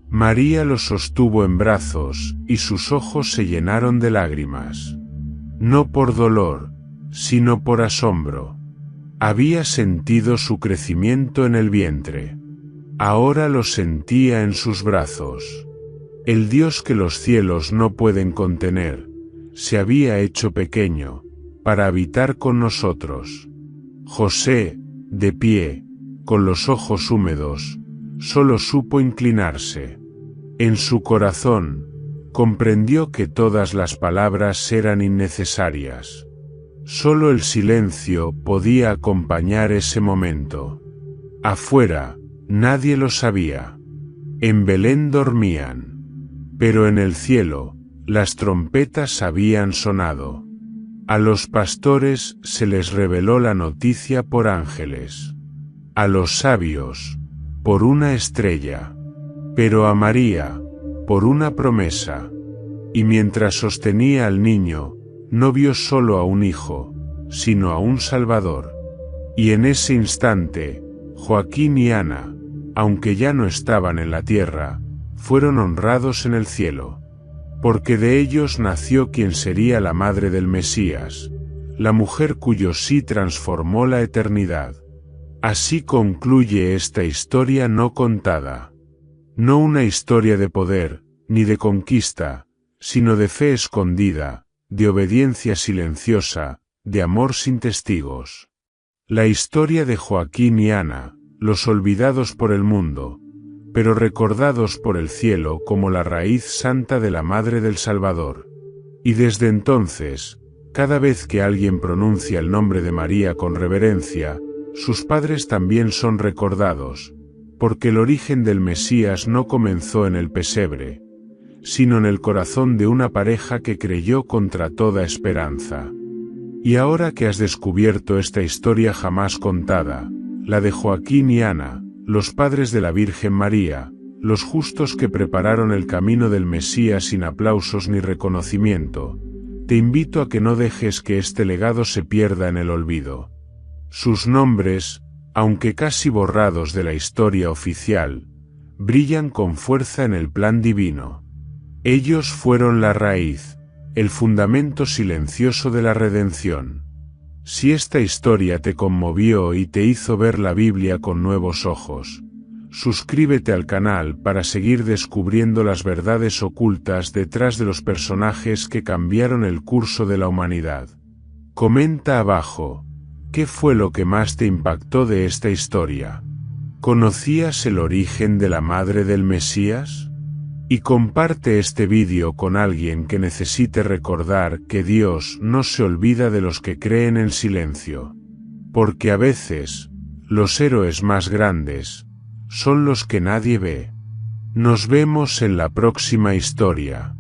Speaker 1: María lo sostuvo en brazos, y sus ojos se llenaron de lágrimas. No por dolor, sino por asombro. Había sentido su crecimiento en el vientre. Ahora lo sentía en sus brazos. El Dios que los cielos no pueden contener, se había hecho pequeño, para habitar con nosotros. José, de pie, con los ojos húmedos, solo supo inclinarse. En su corazón, comprendió que todas las palabras eran innecesarias. Solo el silencio podía acompañar ese momento. Afuera, nadie lo sabía. En Belén dormían. Pero en el cielo, las trompetas habían sonado. A los pastores se les reveló la noticia por ángeles. A los sabios, por una estrella. Pero a María, por una promesa. Y mientras sostenía al niño, no vio solo a un hijo, sino a un Salvador. Y en ese instante, Joaquín y Ana, aunque ya no estaban en la tierra, fueron honrados en el cielo. Porque de ellos nació quien sería la madre del Mesías, la mujer cuyo sí transformó la eternidad. Así concluye esta historia no contada. No una historia de poder, ni de conquista, sino de fe escondida, de obediencia silenciosa, de amor sin testigos. La historia de Joaquín y Ana, los olvidados por el mundo, pero recordados por el cielo como la raíz santa de la Madre del Salvador. Y desde entonces, cada vez que alguien pronuncia el nombre de María con reverencia, sus padres también son recordados, porque el origen del Mesías no comenzó en el pesebre, sino en el corazón de una pareja que creyó contra toda esperanza. Y ahora que has descubierto esta historia jamás contada, la de Joaquín y Ana, los padres de la Virgen María, los justos que prepararon el camino del Mesías sin aplausos ni reconocimiento, te invito a que no dejes que este legado se pierda en el olvido. Sus nombres, aunque casi borrados de la historia oficial, brillan con fuerza en el plan divino. Ellos fueron la raíz, el fundamento silencioso de la redención. Si esta historia te conmovió y te hizo ver la Biblia con nuevos ojos, suscríbete al canal para seguir descubriendo las verdades ocultas detrás de los personajes que cambiaron el curso de la humanidad. Comenta abajo, ¿qué fue lo que más te impactó de esta historia? ¿Conocías el origen de la madre del Mesías? Y comparte este vídeo con alguien que necesite recordar que Dios no se olvida de los que creen en silencio. Porque a veces, los héroes más grandes, son los que nadie ve. Nos vemos en la próxima historia.